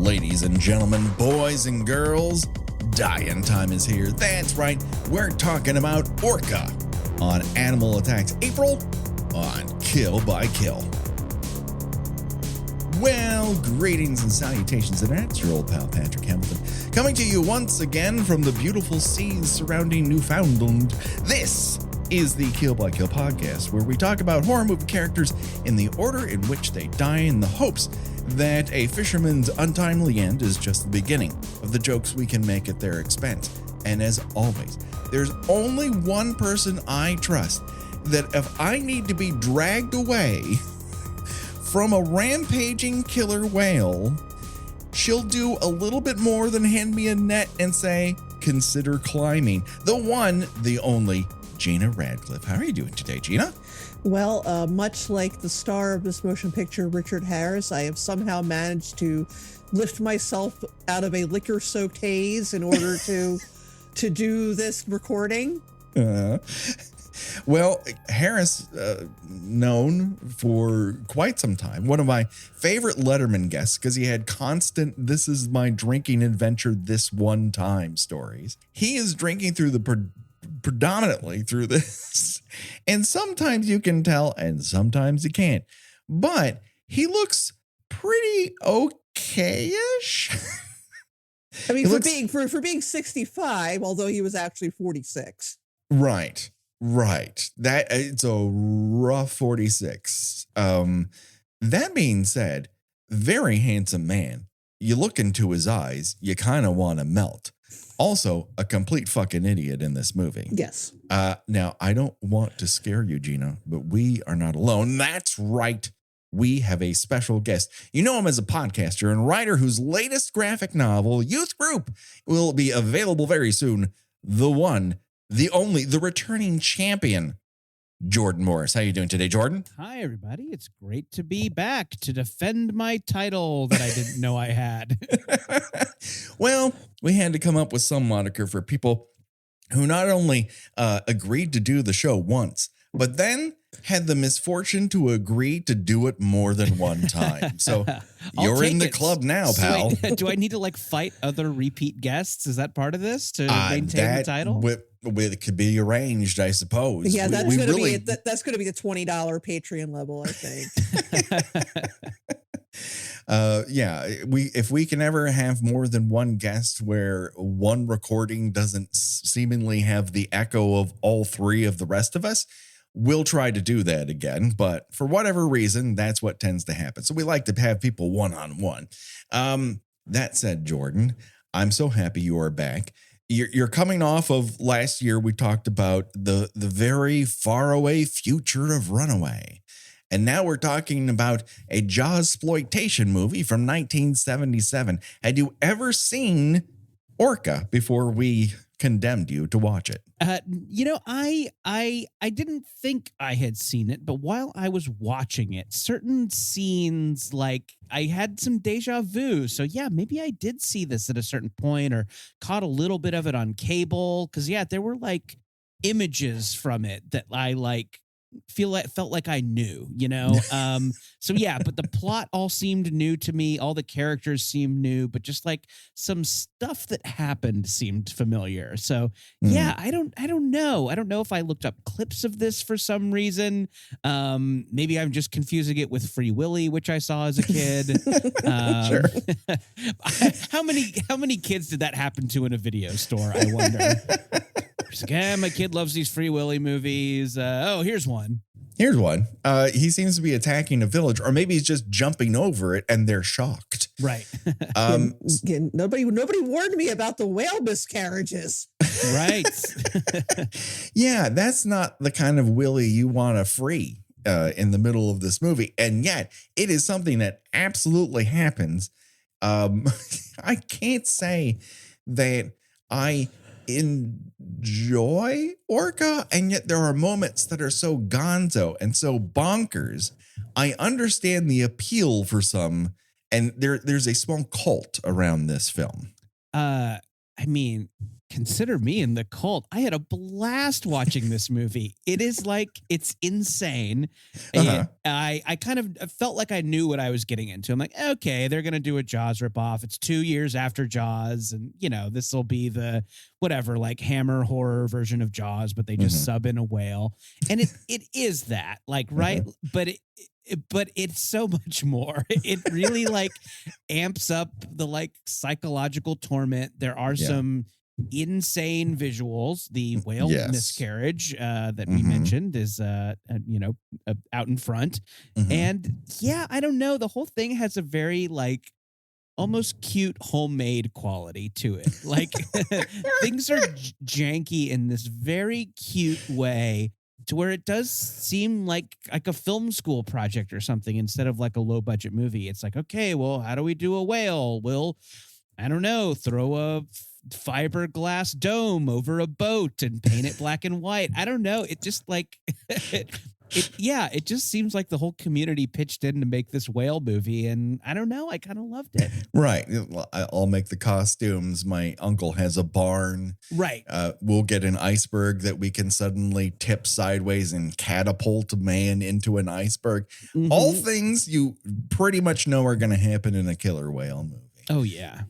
Ladies and gentlemen, boys and girls, dying time is here. That's right, we're talking about Orca on Animal Attacks April on Kill by Kill. Well, greetings and salutations, and that's your old pal Patrick Hamilton, coming to you once again from the beautiful seas surrounding Newfoundland. This is the Kill by Kill podcast, where we talk about horror movie characters in the order in which they die, in the hopes that a fisherman's untimely end is just the beginning of the jokes we can make at their expense. And as always, there's only one person I trust that if I need to be dragged away from a rampaging killer whale, she'll do a little bit more than hand me a net and say, consider climbing. The one, the only, Gina Radcliffe. How are you doing today, Gina? Well, much like the star of this motion picture, Richard Harris, I have somehow managed to lift myself out of a liquor-soaked haze in order to do this recording. Well, Harris, known for quite some time, one of my favorite Letterman guests, because he had constant, this is my drinking adventure this one time stories. He is drinking through the predominantly through this, and sometimes you can tell and sometimes you can't, but he looks pretty okay-ish. I mean, for being 65, although he was actually 46. Right. That it's a rough 46. That being said, very handsome man. You look into his eyes, you kind of want to melt. Also, a complete fucking idiot in this movie. Yes. Now, I don't want to scare you, Gina, but we are not alone. That's right. We have a special guest. You know him as a podcaster and writer whose latest graphic novel, Youth Group, will be available very soon. The one, the only, the returning champion, Jordan Morris. How you doing today, Jordan? Hi, everybody. It's great to be back to defend my title that I didn't know I had. Well, we had to come up with some moniker for people who not only agreed to do the show once, but then had the misfortune to agree to do it more than one time. So you're in the club now, pal. Wait, do I need to fight other repeat guests? Is that part of this to maintain the title? It could be arranged, I suppose. Yeah, that's going to be the $20 Patreon level, I think. If we can ever have more than one guest where one recording doesn't seemingly have the echo of all three of the rest of us, we'll try to do that again. But for whatever reason, that's what tends to happen. So we like to have people one-on-one. That said, Jordan, I'm so happy you are back. You're coming off of last year. We talked about the very far away future of Runaway. And now we're talking about a Jawsploitation movie from 1977. Had you ever seen Orca before we condemned you to watch it? I didn't think I had seen it, but while I was watching it, certain scenes, I had some deja vu. So yeah, maybe I did see this at a certain point or caught a little bit of it on cable. Cause yeah, there were images from it that I felt like I knew, so yeah, but the plot all seemed new to me. All the characters seemed new, but just some stuff that happened seemed familiar. So yeah, I don't know. I don't know if I looked up clips of this for some reason. Maybe I'm just confusing it with Free Willy, which I saw as a kid. Sure. How many kids did that happen to in a video store? I wonder. My kid loves these Free Willy movies. Here's one. He seems to be attacking a village, or maybe he's just jumping over it and they're shocked. Right. Nobody warned me about the whale miscarriages. Right. Yeah, that's not the kind of Willy you want to free in the middle of this movie. And yet it is something that absolutely happens. I can't say that I enjoy Orca, and yet there are moments that are so gonzo and so bonkers. I understand the appeal for some, and there's a small cult around this film. I mean, consider me in the cult. I had a blast watching this movie. It is like, it's insane. I kind of felt like I knew what I was getting into. I'm like, okay, they're going to do a Jaws ripoff. It's 2 years after Jaws. And, this will be the whatever, like Hammer horror version of Jaws, but they just sub in a whale. And it is that, like, right. But it's so much more. It really like amps up the like psychological torment. There are some insane visuals. The whale miscarriage that we mentioned is out in front. And I don't know. The whole thing has a very like almost cute homemade quality to it. Like things are janky in this very cute way, to where it does seem like a film school project or something instead of like a low budget movie. It's like, okay, well, how do we do a whale? We'll, I don't know, throw a fiberglass dome over a boat and paint it black and white. I don't know. It just like, it just seems like the whole community pitched in to make this whale movie. And I don't know, I kind of loved it. Right. I'll make the costumes. My uncle has a barn. Right. We'll get an iceberg that we can suddenly tip sideways and catapult a man into an iceberg. All things you pretty much know are going to happen in a killer whale movie. Oh, yeah.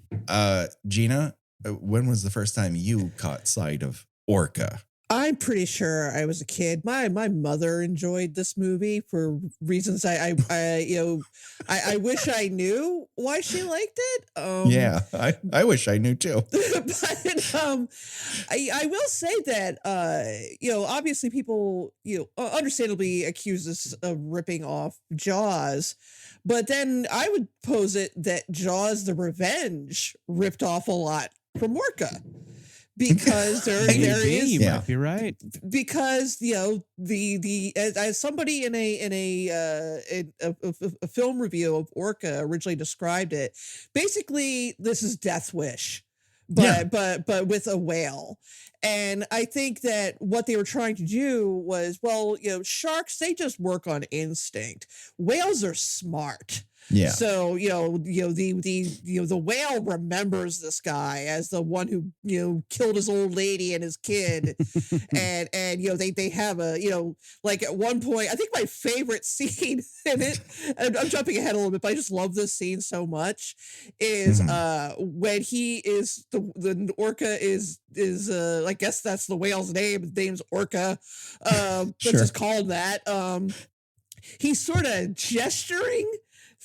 Gina, when was the first time you caught sight of Orca? I'm pretty sure I was a kid. My mother enjoyed this movie for reasons I wish I knew why she liked it. I wish I knew too. But I will say that obviously people understandably accuse us of ripping off Jaws, but then I would pose it that Jaws: The Revenge ripped off a lot from Orca. Because there is, you might be right. Because the as somebody in a film review of Orca originally described it, basically this is Death Wish, but with a whale. And I think that what they were trying to do was, sharks, they just work on instinct. Whales are smart. Yeah. So, the whale remembers this guy as the one who, killed his old lady and his kid. and they have like at one point, I think my favorite scene in it, and I'm jumping ahead a little bit, but I just love this scene so much, is when he is the orca is I guess that's the whale's name. His name's Orca. Let's just call him that. He's sort of gesturing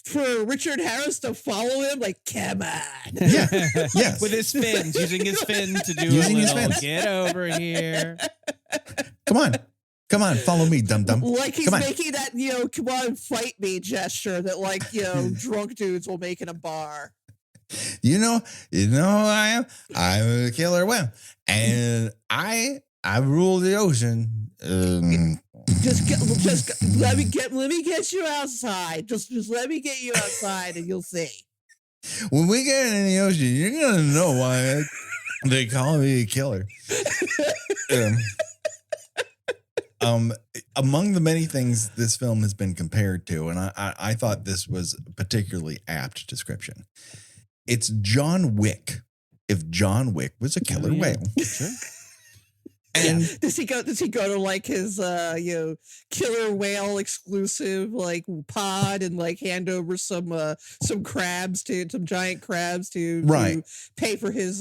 for Richard Harris to follow him, like, come on. Yeah. With his fins, using his fin to do his fins. Get over here. Come on, follow me, dum-dum. Like he's making that, come on, fight me gesture that, like, drunk dudes will make in a bar. You know who I am? I'm a killer whale. And I rule the ocean. Just let me get you outside. Just let me get you outside, and you'll see. When we get in the ocean, you're gonna know why they call me a killer. Among the many things this film has been compared to, and I thought this was a particularly apt description. It's John Wick. If John Wick was a killer whale. Sure. And does he go to like his killer whale exclusive like pod and like hand over some giant crabs to pay for his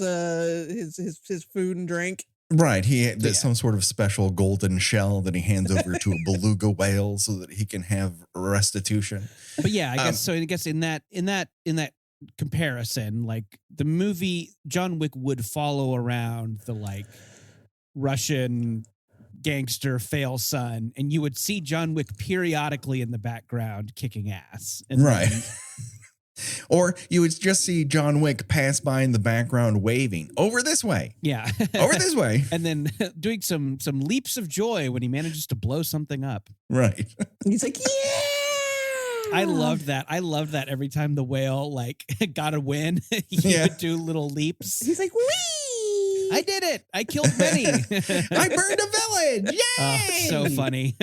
food and drink? Right. There's some sort of special golden shell that he hands over to a beluga whale so that he can have restitution. But yeah, I guess in that comparison, like the movie John Wick would follow around the like Russian gangster fail son, and you would see John Wick periodically in the background kicking ass. And right. Or you would just see John Wick pass by in the background waving over this way. Yeah. Over this way. And then doing some leaps of joy when he manages to blow something up. Right. He's like, yeah. I loved that every time the whale like got a win, he would do little leaps. He's like, wee! I did it. I killed many. I burned a village. Yay! So funny.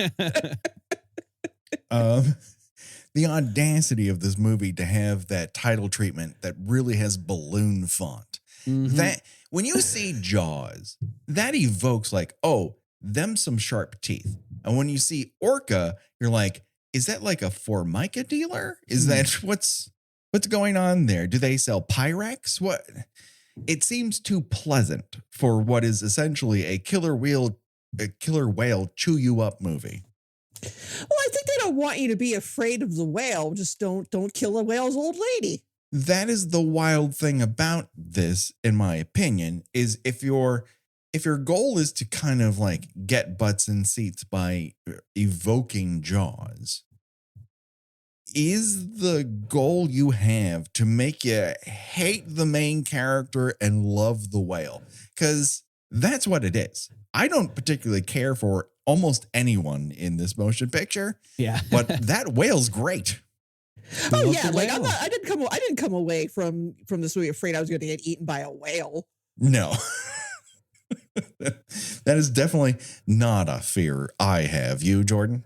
The audacity of this movie to have that title treatment that really has balloon font. Mhm. That when you see Jaws, that evokes like, oh, them some sharp teeth. And when you see Orca, you're like, is that like a Formica dealer? Is that what's going on there? Do they sell Pyrex? What? It seems too pleasant for what is essentially a killer whale chew you up movie. Well, I think they don't want you to be afraid of the whale. Just don't kill a whale's old lady. That is the wild thing about this, in my opinion, is if your goal is to kind of like get butts in seats by evoking Jaws, is the goal you have to make you hate the main character and love the whale? Because that's what it is. I don't particularly care for almost anyone in this motion picture. Yeah. But that whale's great. Oh Love yeah, the like whale. I didn't come away from this movie afraid I was going to get eaten by a whale. No. That is definitely not a fear I have. You, Jordan?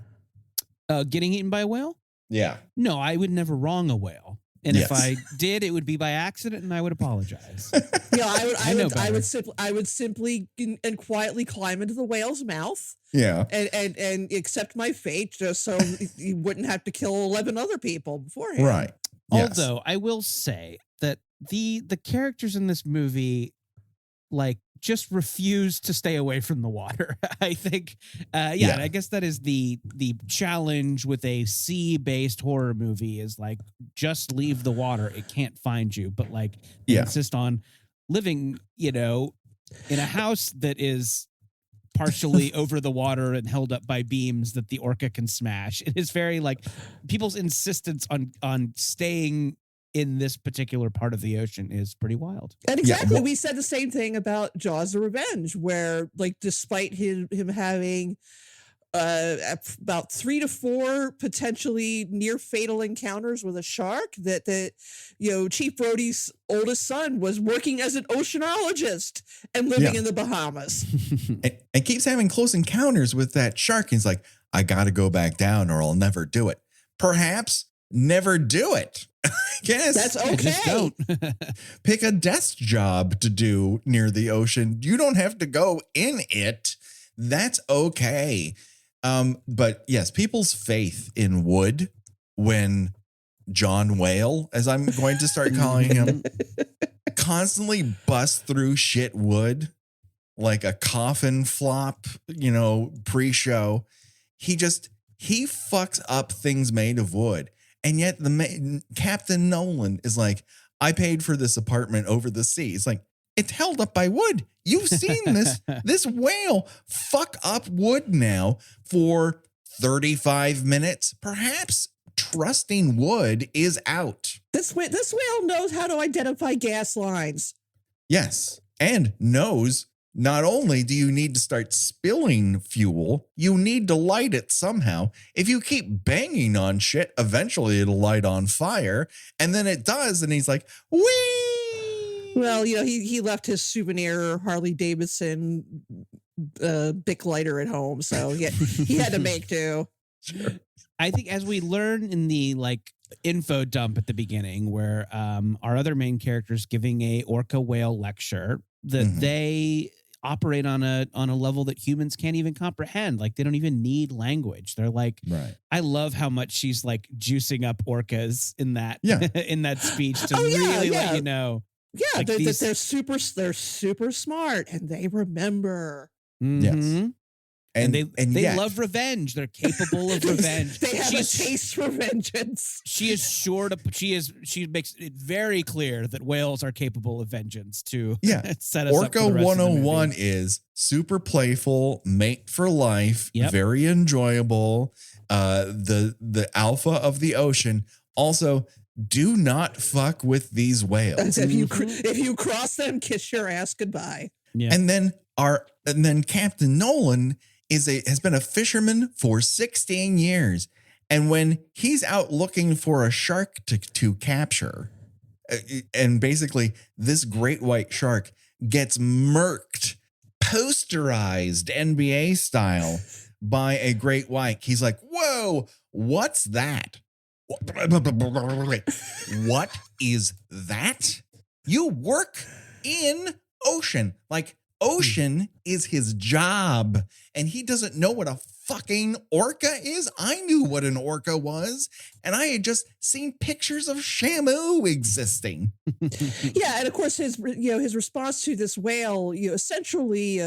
Getting eaten by a whale? Yeah. No, I would never wrong a whale. And Yes. if I did, it would be by accident, and I would apologize. Yeah, I would simply and quietly climb into the whale's mouth Yeah. and accept my fate just so you wouldn't have to kill 11 other people beforehand. Right. Yes. Although I will say that the characters in this movie like just refuse to stay away from the water. I think Yeah. and I guess that is the challenge with a sea-based horror movie is like just leave the water, it can't find you. But like they Yeah. insist on living, in a house that is partially over the water and held up by beams that the orca can smash. It is very like people's insistence on staying in this particular part of the ocean is pretty wild. And exactly, well- we said the same thing about Jaws: The Revenge, where like despite him having about 3 to 4 potentially near fatal encounters with a shark, that Chief Brody's oldest son was working as an oceanologist and living Yeah. in the Bahamas. And keeps having close encounters with that shark. He's like, I got to go back down or I'll never do it. Perhaps never do it. I guess. That's I just okay. don't. Pick a desk job to do near the ocean. You don't have to go in it. That's okay. But yes, people's faith in wood when John Whale, as I'm going to start calling him, constantly busts through shit wood like a coffin flop, pre-show. He fucks up things made of wood. And yet Captain Nolan is like, I paid for this apartment over the sea. It's like, it's held up by wood. You've seen this whale fuck up wood now for 35 minutes. Perhaps trusting wood is out. This whale knows how to identify gas lines. Yes. And knows not only do you need to start spilling fuel, you need to light it somehow. If you keep banging on shit, eventually it'll light on fire. And then it does. And he's like, whee! Well, he left his souvenir Harley Davidson Bic lighter at home, so he had to make do. Sure. I think as we learn in the like info dump at the beginning, where our other main characters giving a orca whale lecture, that Mhm. they operate on a level that humans can't even comprehend. Like they don't even need language. They're like, Right. I love how much she's like juicing up orcas in that Yeah. in that speech to Oh, yeah, really yeah. let you know. Yeah, Like they're super smart and they remember. Mhm. And they yet- love revenge. They're capable of revenge. They have She's- a taste for vengeance. She is sure to. She makes it very clear that whales are capable of vengeance to Yeah. set us up. Orca For the rest of the 101 movie. is super playful, mate for life, Yep. very enjoyable. The alpha of the ocean. Also, do not fuck with these whales. If you cross them, kiss your ass goodbye. Yeah. And then Captain Nolan has been a fisherman for 16 years. And when he's out looking for a shark to capture, and basically this great white shark gets murked, posterized NBA style by a great white, he's like, whoa, what's that? What is that? You work in Ocean. Like, Ocean is his job, and he doesn't know what a fucking orca is. I knew what an orca was, and I had just seen pictures of Shamu existing. Yeah, and of course his response to this whale, essentially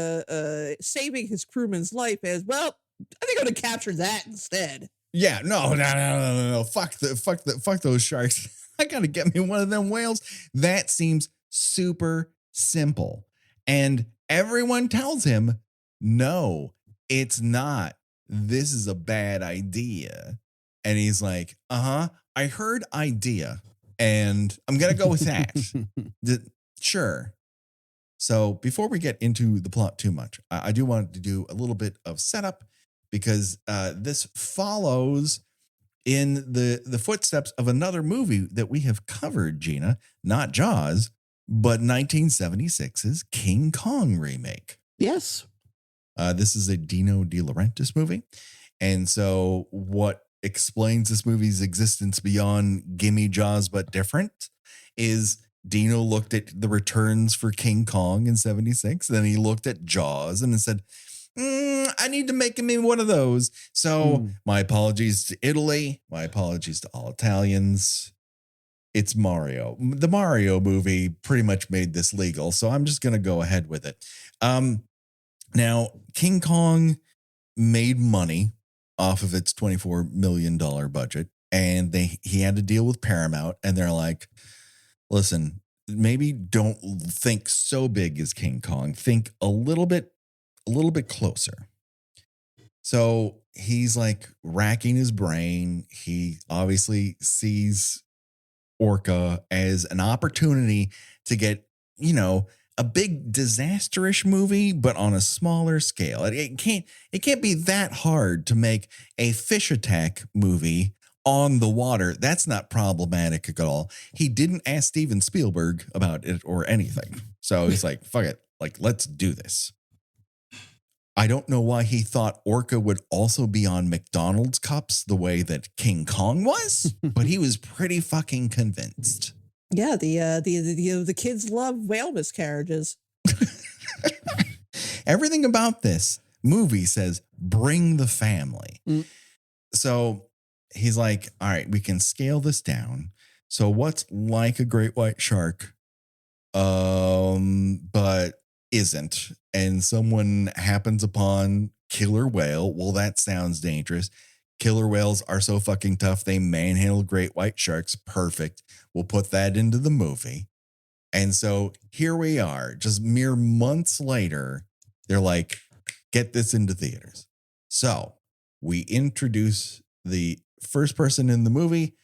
saving his crewman's life is, well, I think I'm gonna capture that instead. Yeah, no. Fuck those sharks. I gotta get me one of them whales. That seems super simple. And everyone tells him, no, it's not. This is a bad idea. And he's like, I heard idea, and I'm gonna go with that. Sure. So before we get into the plot too much, I do want to do a little bit of setup, because this follows in the footsteps of another movie that we have covered, Gina, not Jaws, but 1976's King Kong remake. Yes. This is a Dino De Laurentiis movie. And so what explains this movie's existence beyond Gimme Jaws But Different is Dino looked at the returns for King Kong in 76. Then he looked at Jaws and said, I need to make me one of those. So my apologies to Italy. My apologies to all Italians. It's Mario. The Mario movie pretty much made this legal, so I'm just going to go ahead with it. Now, King Kong made money off of its $24 million budget, and he had to deal with Paramount, and they're like, listen, maybe don't think so big as King Kong. Think a little bit closer. So he's like racking his brain. He obviously sees Orca as an opportunity to get, a big disasterish movie, but on a smaller scale. It can't be that hard to make a fish attack movie on the water. That's not problematic at all. He didn't ask Steven Spielberg about it or anything. So he's like, fuck it. Like, let's do this. I don't know why he thought Orca would also be on McDonald's cups the way that King Kong was, but he was pretty fucking convinced. Yeah, the kids love whale miscarriages. Everything about this movie says bring the family. So he's like, all right, we can scale this down. So what's like a great white shark, but isn't, and someone happens upon killer whale? Well, that sounds dangerous. Killer whales are so fucking tough, they manhandle great white sharks. Perfect. We'll put that into the movie. And so here we are, just mere months later, they're like, get this into theaters. So we introduce the first person in the movie,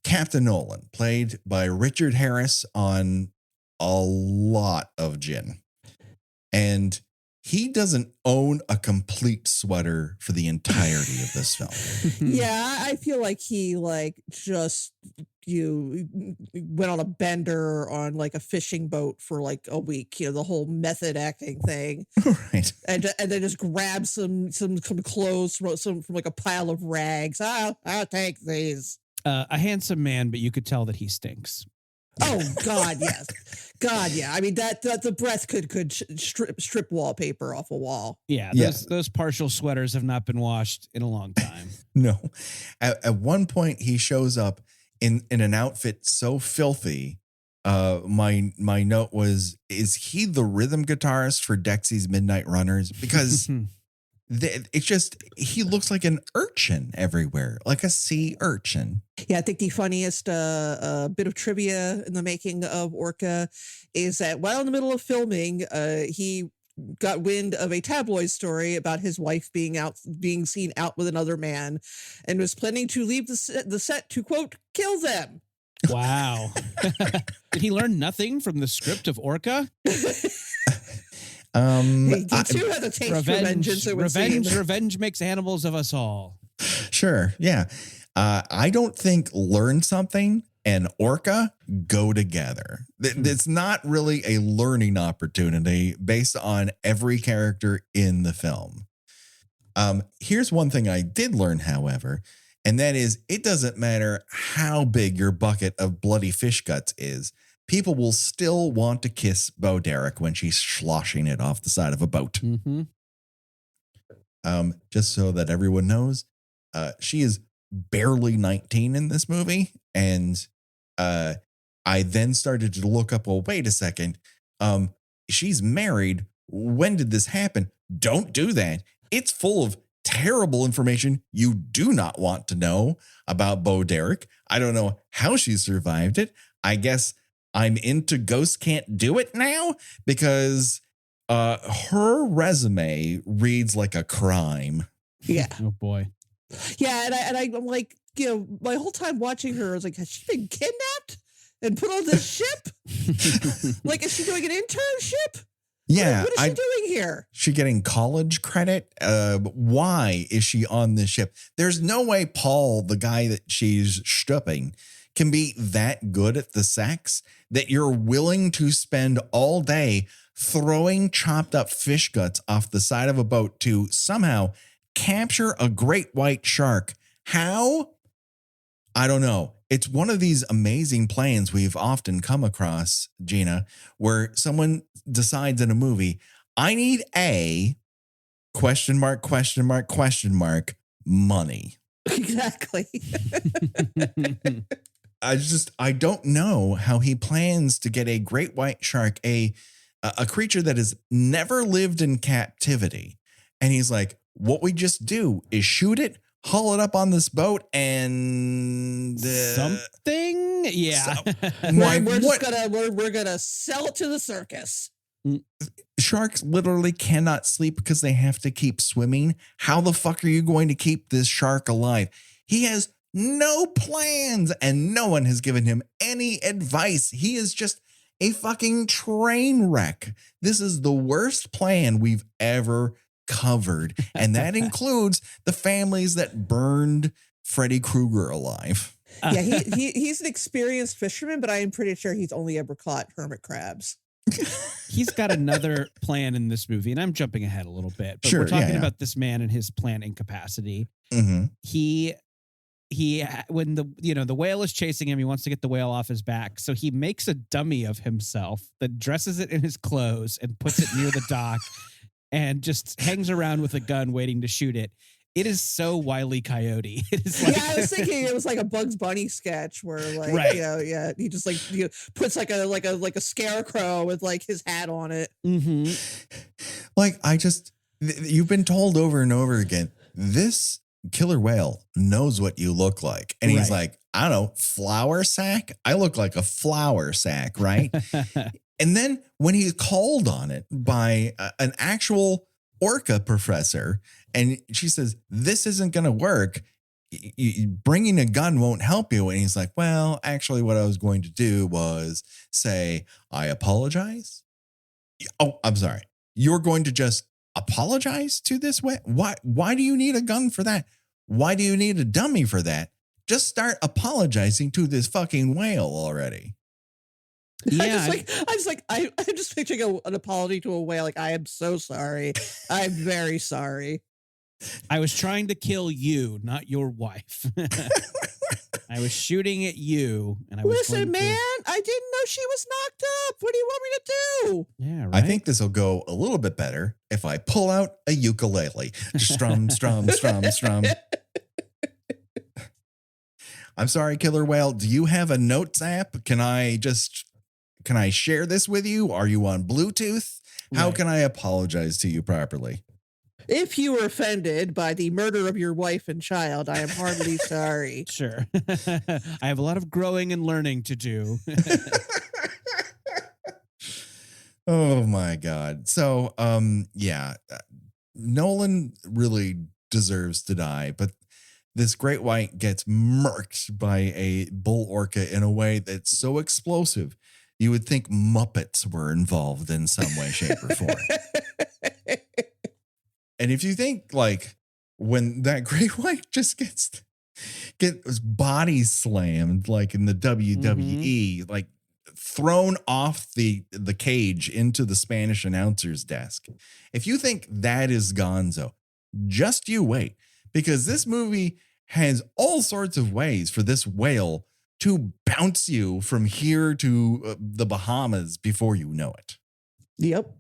Captain Nolan, played by Richard Harris on a lot of gin. And he doesn't own a complete sweater for the entirety of this film. Yeah, I feel like he just went on a bender on like a fishing boat for like a week, the whole method acting thing. Right. And then just grab some clothes from like a pile of rags. I'll take these. A handsome man, but you could tell that he stinks. Oh God, yes. God, yeah. I mean that the breath could strip wallpaper off a wall. Yeah, those partial sweaters have not been washed in a long time. No. At one point he shows up in an outfit so filthy. My note was, is he the rhythm guitarist for Dexy's Midnight Runners? Because it's just, he looks like an urchin everywhere, like a sea urchin. Yeah, I think the funniest bit of trivia in the making of Orca is that while in the middle of filming, he got wind of a tabloid story about his wife being seen out with another man, and was planning to leave the set to, quote, kill them. Wow. Did he learn nothing from the script of Orca? He too had a taste for vengeance. Revenge makes animals of us all. Sure, yeah. I don't think learn something and Orca go together. It's not really a learning opportunity based on every character in the film. Here's one thing I did learn, however, and that is it doesn't matter how big your bucket of bloody fish guts is. people will still want to kiss Bo Derek when she's sloshing it off the side of a boat. Mm-hmm. Just so that everyone knows, she is barely 19 in this movie. And I then started to look up, well, wait a second. She's married. When did this happen? Don't do that. It's full of terrible information you do not want to know about Bo Derek. I don't know how she survived it. I guess I'm into Ghosts Can't Do It now because her resume reads like a crime. Yeah. Oh boy. Yeah, and I'm like, you know, my whole time watching her, I was like, has she been kidnapped and put on this ship? Like, is she doing an internship? Yeah. What is she doing here? She getting college credit? Why is she on this ship? There's no way Paul, the guy that she's stripping, can be that good at the sex that you're willing to spend all day throwing chopped up fish guts off the side of a boat to somehow capture a great white shark. How? I don't know. It's one of these amazing plans we've often come across, Gina, where someone decides in a movie, I need a ... money. Exactly. I don't know how he plans to get a great white shark, a creature that has never lived in captivity. And he's like, what we just do is shoot it, haul it up on this boat, and something. Yeah. We're gonna sell it to the circus. Sharks literally cannot sleep because they have to keep swimming. How the fuck are you going to keep this shark alive? He has no plans and no one has given him any advice. He is just a fucking train wreck. This is the worst plan we've ever covered. And that includes the families that burned Freddy Krueger alive. Yeah, he's an experienced fisherman, but I am pretty sure he's only ever caught hermit crabs. He's got another plan in this movie, and I'm jumping ahead a little bit, but Sure, we're talking yeah. about this man and his plan incapacity. Mm-hmm. He when the whale is chasing him, he wants to get the whale off his back, so he makes a dummy of himself that dresses it in his clothes and puts it near the dock and just hangs around with a gun waiting to shoot it. It is so Wile E. Coyote. It is like, yeah, I was thinking it was like a Bugs Bunny sketch where, like, Right. he just like puts like a scarecrow with like his hat on it. mm-hmm. Like, you've been told over and over again, this killer whale knows what you look like. And he's Right. like, I don't know, flour sack? I look like a flour sack, right? And then when he's called on it by an actual Orca professor, and she says, this isn't going to work. Bringing a gun won't help you. And he's like, well, actually, what I was going to do was say, I apologize. Oh, I'm sorry. You're going to just apologize to this way? Why do you need a gun for that? Why do you need a dummy for that? Just start apologizing to this fucking whale already. Yeah. I'm just picturing an apology to a whale. Like, I am so sorry. I'm very sorry. I was trying to kill you, not your wife. I was shooting at you, and I was Listen, man, I didn't know she was knocked up. What do you want me to do? Yeah, right. I think this will go a little bit better if I pull out a ukulele. Strum, strum, strum, strum. I'm sorry, Killer Whale. Do you have a notes app? Can I share this with you? Are you on Bluetooth? How Right. can I apologize to you properly? If you were offended by the murder of your wife and child, I am heartily sorry. Sure. I have a lot of growing and learning to do. Oh my God. So, Nolan really deserves to die, but this great white gets murked by a bull orca in a way that's so explosive. You would think Muppets were involved in some way, shape, or form. And if you think, like, when that great white just gets body slammed, like in the WWE, like thrown off the cage into the Spanish announcer's desk. If you think that is gonzo, just you wait, because this movie has all sorts of ways for this whale to bounce you from here to the Bahamas before you know it. Yep.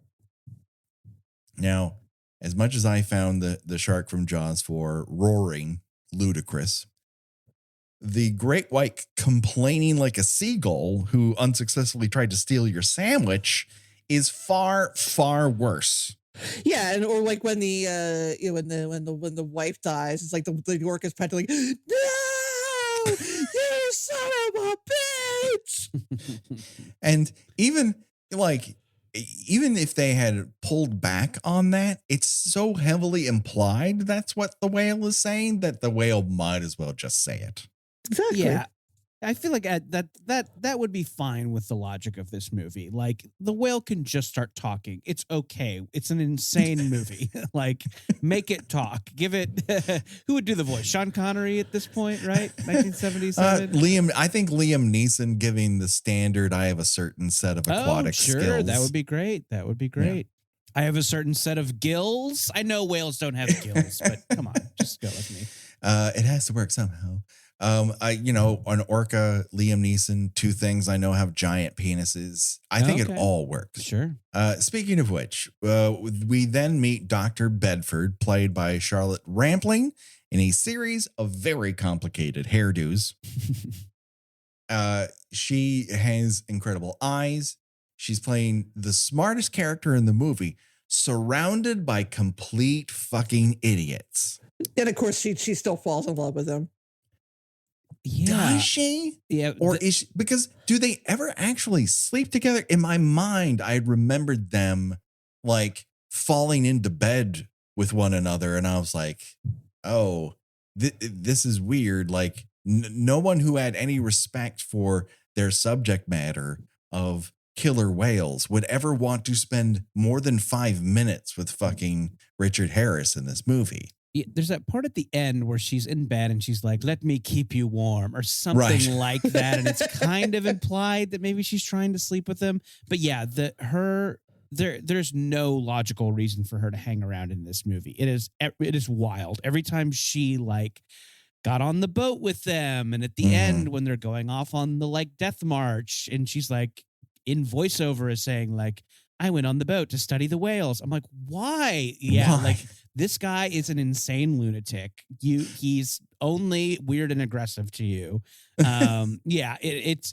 Now, as much as I found the shark from Jaws 4 roaring ludicrous, the great white complaining like a seagull who unsuccessfully tried to steal your sandwich is far, far worse. Yeah, and or like when the when the wife dies, it's like the orca's pet like, no, you son of a bitch. And even if they had pulled back on that, it's so heavily implied that's what the whale is saying that the whale might as well just say it. Exactly. Yeah. I feel like that would be fine with the logic of this movie. Like the whale can just start talking. It's okay. It's an insane movie. Like make it talk. Give it. Who would do the voice? Sean Connery at this point, right? 1977. I think Liam Neeson giving the standard. I have a certain set of aquatic skills. That would be great. That would be great. Yeah. I have a certain set of gills. I know whales don't have gills, but come on, just go with me. It has to work somehow. On Orca, Liam Neeson, two things I know have giant penises. I think it all works. Sure. Speaking of which, we then meet Dr. Bedford, played by Charlotte Rampling, in a series of very complicated hairdos. She has incredible eyes. She's playing the smartest character in the movie, surrounded by complete fucking idiots. And of course, she still falls in love with him. Yeah. Does she? Yeah. Or is she, because do they ever actually sleep together? In my mind, I remembered them like falling into bed with one another. And I was like, oh, this is weird. Like no one who had any respect for their subject matter of killer whales would ever want to spend more than 5 minutes with fucking Richard Harris in this movie. There's that part at the end where she's in bed and she's like, let me keep you warm or something like that. And it's kind of implied that maybe she's trying to sleep with him. But yeah, there's no logical reason for her to hang around in this movie. It is wild. Every time she like got on the boat with them and at the end when they're going off on the like death march and she's like in voiceover is saying like, I went on the boat to study the whales. I'm like, why? Yeah, like this guy is an insane lunatic. He's only weird and aggressive to you. Yeah, it's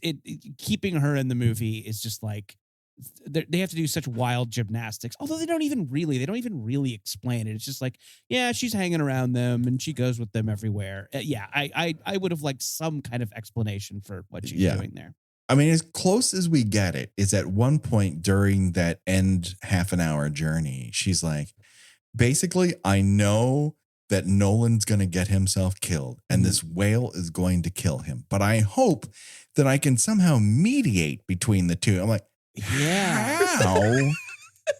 keeping her in the movie is just like they have to do such wild gymnastics. Although they don't even really explain it. It's just like, yeah, she's hanging around them and she goes with them everywhere. Yeah, I would have liked some kind of explanation for what she's doing there. I mean, as close as we get it is at one point during that end half an hour journey. She's like, basically, I know that Nolan's going to get himself killed and this whale is going to kill him. But I hope that I can somehow mediate between the two. I'm like, how?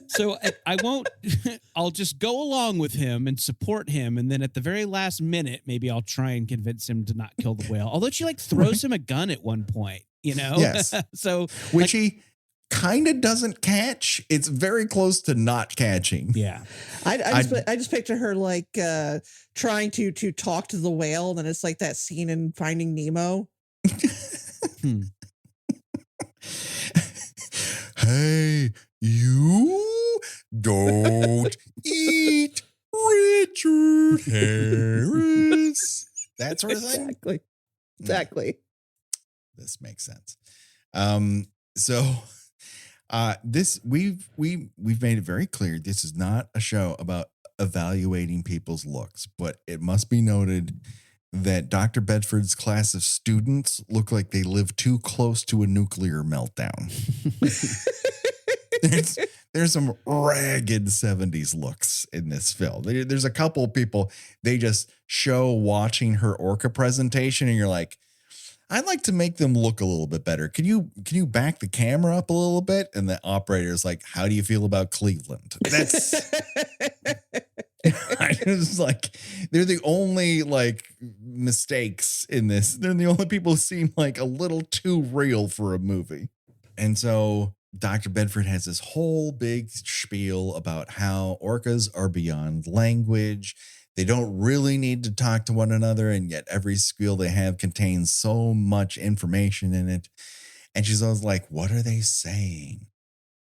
So I won't, I'll just go along with him and support him. And then at the very last minute, maybe I'll try and convince him to not kill the whale. Although she like throws him a gun at one point, you know? Yes. So which he kind of doesn't catch. It's very close to not catching. Yeah. I just picture her like trying to talk to the whale. And then it's like that scene in Finding Nemo. Hey, you don't eat Richard Harris. That sort of thing. Exactly. This makes sense. So this we've made it very clear this is not a show about evaluating people's looks, but it must be noted that Dr. Bedford's class of students look like they live too close to a nuclear meltdown. There's some ragged 70s looks in this film. There's a couple of people, they just show watching her Orca presentation and you're like, I'd like to make them look a little bit better. Can you back the camera up a little bit? And the operator's like, how do you feel about Cleveland? That's I was like, they're the only like mistakes in this. They're the only people who seem like a little too real for a movie. And so Dr. Bedford has this whole big spiel about how orcas are beyond language. They don't really need to talk to one another, and yet every squeal they have contains so much information in it. And she's always like, what are they saying?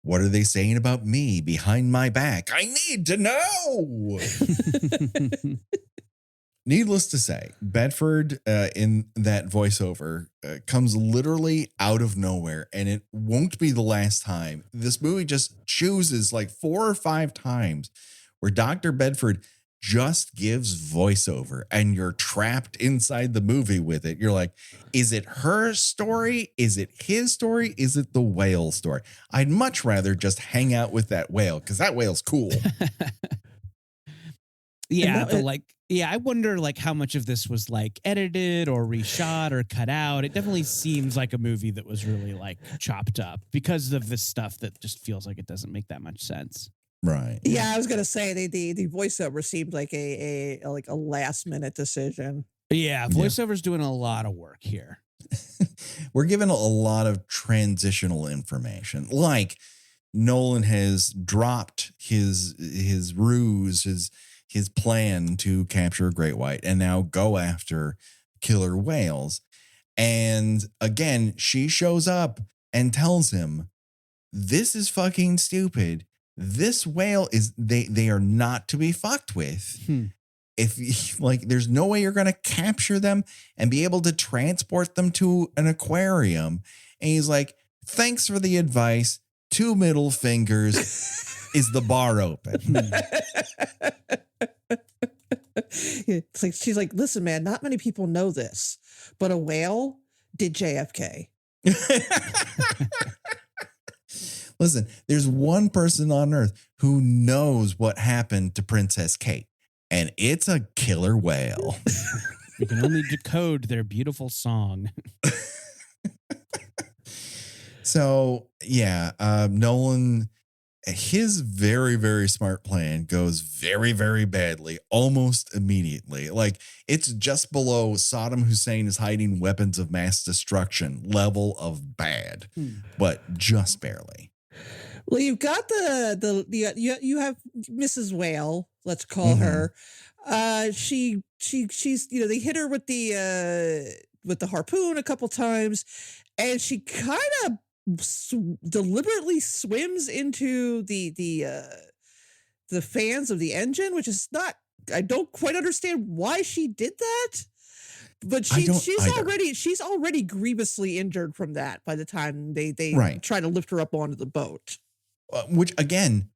What are they saying about me behind my back? I need to know. Needless to say, Bedford in that voiceover comes literally out of nowhere, and it won't be the last time. This movie just chooses like 4 or 5 times where Dr. Bedford just gives voiceover, and you're trapped inside the movie with it. You're like, is it her story? Is it his story? Is it the whale story? I'd much rather just hang out with that whale because that whale's cool. Yeah, I wonder like how much of this was like edited or reshot or cut out. It definitely seems like a movie that was really like chopped up because of this stuff that just feels like it doesn't make that much sense. Right. Yeah, I was gonna say the voiceover seemed like a last minute decision. Yeah, voiceover's doing a lot of work here. We're given a lot of transitional information. Like Nolan has dropped his ruse, his plan to capture a great white and now go after killer whales. And again, she shows up and tells him, this is fucking stupid. This whale is they are not to be fucked with. If like, there's no way you're going to capture them and be able to transport them to an aquarium. And he's like, thanks for the advice. 2 middle fingers. Is the bar open? It's like, she's like, listen, man, not many people know this, but a whale did JFK. Listen, there's one person on Earth who knows what happened to Princess Kate, and it's a killer whale. We can only decode their beautiful song. So, yeah, Nolan, his very, very smart plan goes very, very badly almost immediately. Like, it's just below Saddam Hussein is hiding weapons of mass destruction level of bad, but just barely. Well, you've got you have Mrs. Whale, let's call her. She's they hit her with the harpoon a couple times, and she kind of deliberately swims into the fans of the engine, which is not. I don't quite understand why she did that. But she's already grievously injured from that by the time they try to lift her up onto the boat. Which, again,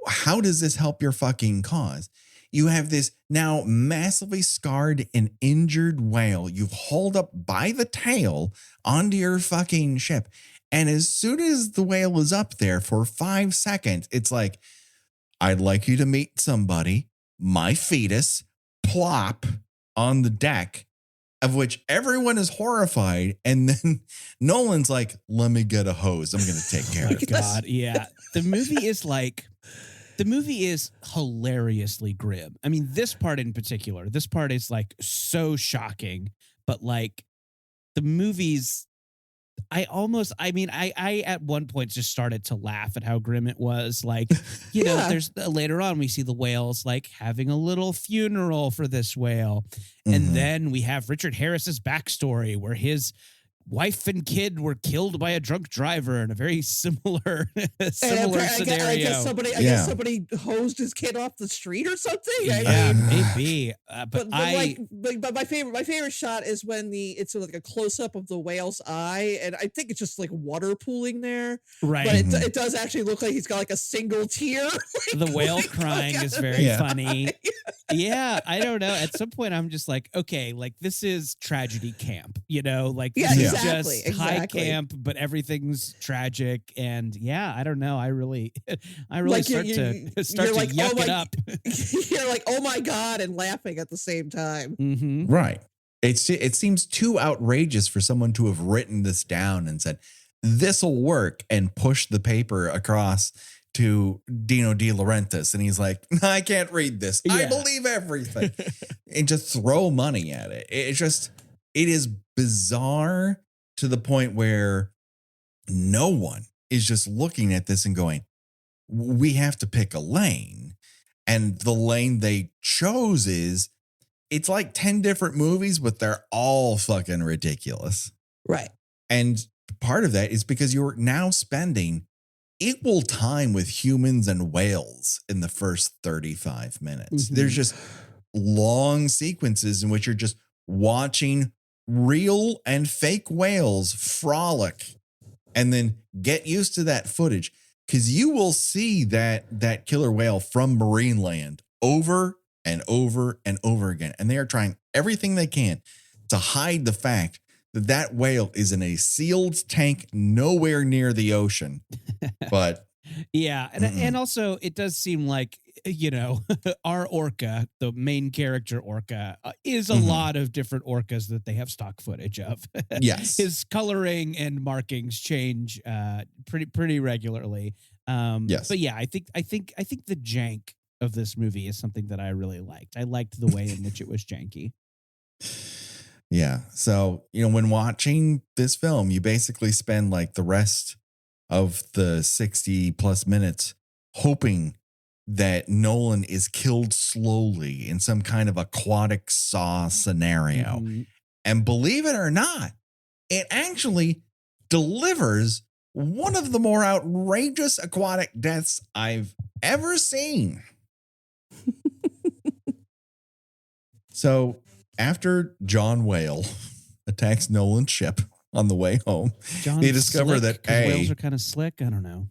how does this help your fucking cause? You have this now massively scarred and injured whale you've hauled up by the tail onto your fucking ship. And as soon as the whale is up there for 5 seconds, it's like, I'd like you to meet somebody, my fetus, plop on the deck, of which everyone is horrified. And then Nolan's like, let me get a hose. I'm going to take care of it. God, yeah. The movie is hilariously grim. I mean, this part in particular, this part is like so shocking, but like the movie's, I at one point just started to laugh at how grim it was. Like, you know, there's later on we see the whales like having a little funeral for this whale. And then we have Richard Harris's backstory where his wife and kid were killed by a drunk driver in a very similar scenario. I guess somebody hosed his kid off the street or something. Yeah, maybe. But my favorite shot is when it's like a close up of the whale's eye, and I think it's just like water pooling there. Right. But it does actually look like he's got like a single tear. The whale crying is very funny. Yeah, I don't know. At some point, I'm just like, okay, like this is tragedy camp, you know, like this is just high camp, but everything's tragic. And yeah, I don't know. I really like start to like, yuck it up. You're like, oh my God, and laughing at the same time. Right. It seems too outrageous for someone to have written this down and said, this'll work, and push the paper across to Dino De Laurentiis, and he's like, I can't read this. I believe everything. And just throw money at it. It is bizarre to the point where no one is just looking at this and going, we have to pick a lane. And the lane they chose is it's like 10 different movies, but they're all fucking ridiculous. Right. And part of that is because you're now spending equal time with humans and whales in the first 35 minutes. Mhm. There's just long sequences in which you're just watching real and fake whales frolic and then get used to that footage, because you will see that killer whale from Marineland over and over and over again. And they are trying everything they can to hide the fact that that whale is in a sealed tank nowhere near the ocean. But yeah, and also it does seem like, you know, our orca, the main character orca, is a lot of different orcas that they have stock footage of. Yes. His coloring and markings change pretty regularly. Yes. But yeah, I think the jank of this movie is something that I really liked. I liked the way in which it was janky. Yeah. So, you know, when watching this film, you basically spend like the rest of the 60 plus minutes hoping that Nolan is killed slowly in some kind of aquatic saw scenario. Mhm. And believe it or not, it actually delivers one of the more outrageous aquatic deaths I've ever seen. So after John Whale attacks Nolan's ship on the way home, John's he discovered slick, that 'cause whales are kind of slick. I don't know.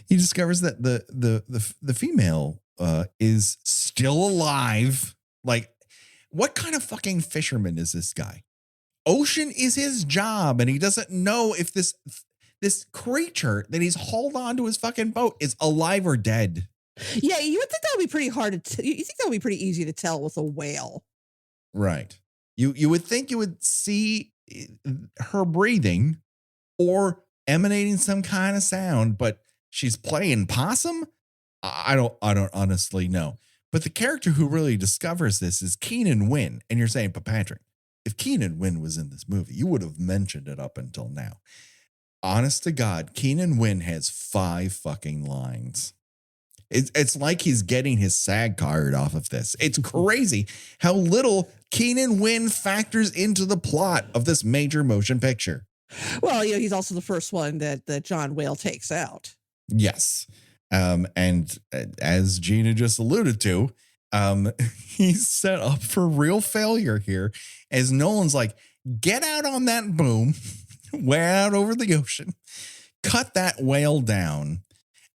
he discovers that the female is still alive. Like, what kind of fucking fisherman is this guy? Ocean is his job, and he doesn't know if this creature that he's hauled onto his fucking boat is alive or dead. Yeah, you would think that would be pretty hard to. You think that would be pretty easy to tell with a whale. Right. You would think you would see her breathing or emanating some kind of sound, but she's playing possum. I don't honestly know. But the character who really discovers this is Keenan Wynn. And you're saying, but Patrick, if Keenan Wynn was in this movie, you would have mentioned it up until now. Honest to God, Keenan Wynn has 5 fucking lines. It's like he's getting his SAG card off of this. It's crazy how little Keenan Wynn factors into the plot of this major motion picture. Well, you know, he's also the first one that John Whale takes out. Yes. And as Gina just alluded to, he's set up for real failure here, as Nolan's like, get out on that boom, way out over the ocean, cut that whale down,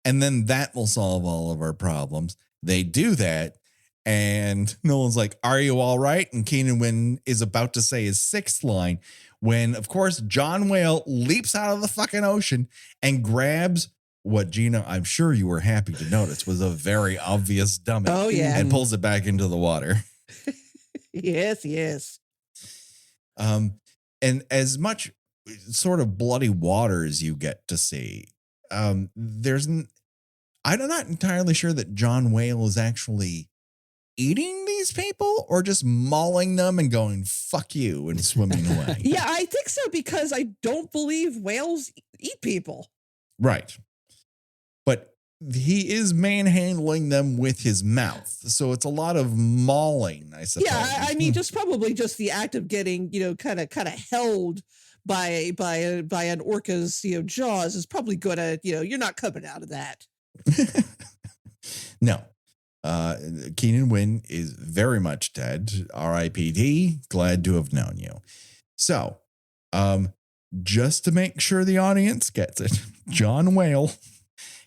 and then that will solve all of our problems. They do that, and Nolan's like, are you all right? And Keenan Wynn is about to say his 6th line when, of course, John Whale leaps out of the fucking ocean and grabs what, Gina, I'm sure you were happy to notice, was a very obvious dummy. Oh, yeah. And pulls it back into the water. Yes, yes. And as much sort of bloody water as you get to see, I'm not entirely sure that John Whale is actually eating these people or just mauling them and going, fuck you, and swimming away. Yeah, I think so, because I don't believe whales eat people. Right. But he is manhandling them with his mouth. So it's a lot of mauling, I suppose. Yeah, I mean, just probably just the act of getting, you know, kind of held by an orca's, you know, jaws is probably gonna, you know, you're not coming out of that. No. Keenan Wynn is very much dead. R.I.P.D. Glad to have known you. So, just to make sure the audience gets it, John Whale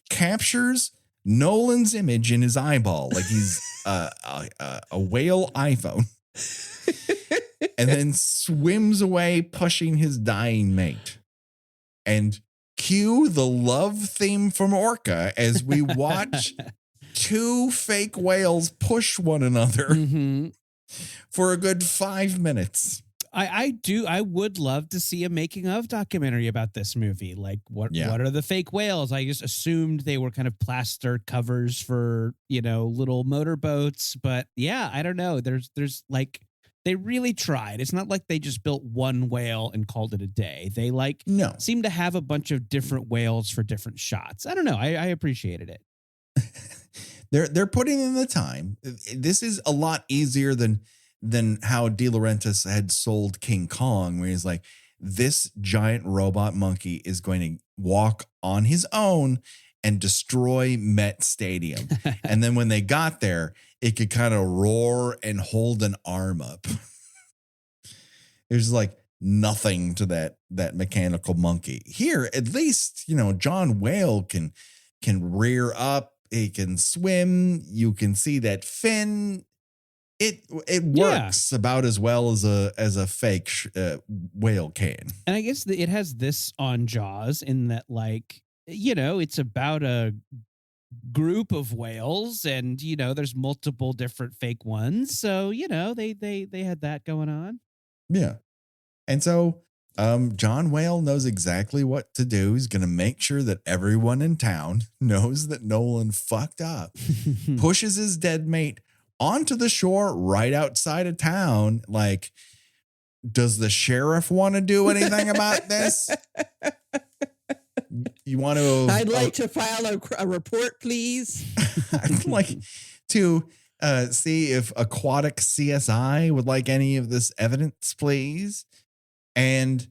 captures Nolan's image in his eyeball like he's a whale iPhone, and then swims away, pushing his dying mate. And cue the love theme from Orca as we watch 2 fake whales push one another for a good 5 minutes. I would love to see a making of documentary about this movie. Like what are the fake whales? I just assumed they were kind of plaster covers for, you know, little motorboats, but yeah, I don't know. There's like, they really tried. It's not like they just built one whale and called it a day. They seem to have a bunch of different whales for different shots. I don't know. I appreciated it. They're putting in the time. This is a lot easier than how De Laurentiis had sold King Kong, where he's like, this giant robot monkey is going to walk on his own and destroy Met Stadium. And then when they got there, it could kind of roar and hold an arm up. There's like nothing to that mechanical monkey. Here, at least, John Whale can rear up. He can swim. You can see that fin. It works about as well as a fake whale can. And I guess it has this on Jaws in that, like, it's about a group of whales, and there's multiple different fake ones. So they had that going on. Yeah, and so John Whale knows exactly what to do. He's going to make sure that everyone in town knows that Nolan fucked up, pushes his dead mate onto the shore right outside of town. Like, does the sheriff want to do anything about this? You want to? I'd like to file a report, please. I'd like to see if Aquatic CSI would like any of this evidence, please. And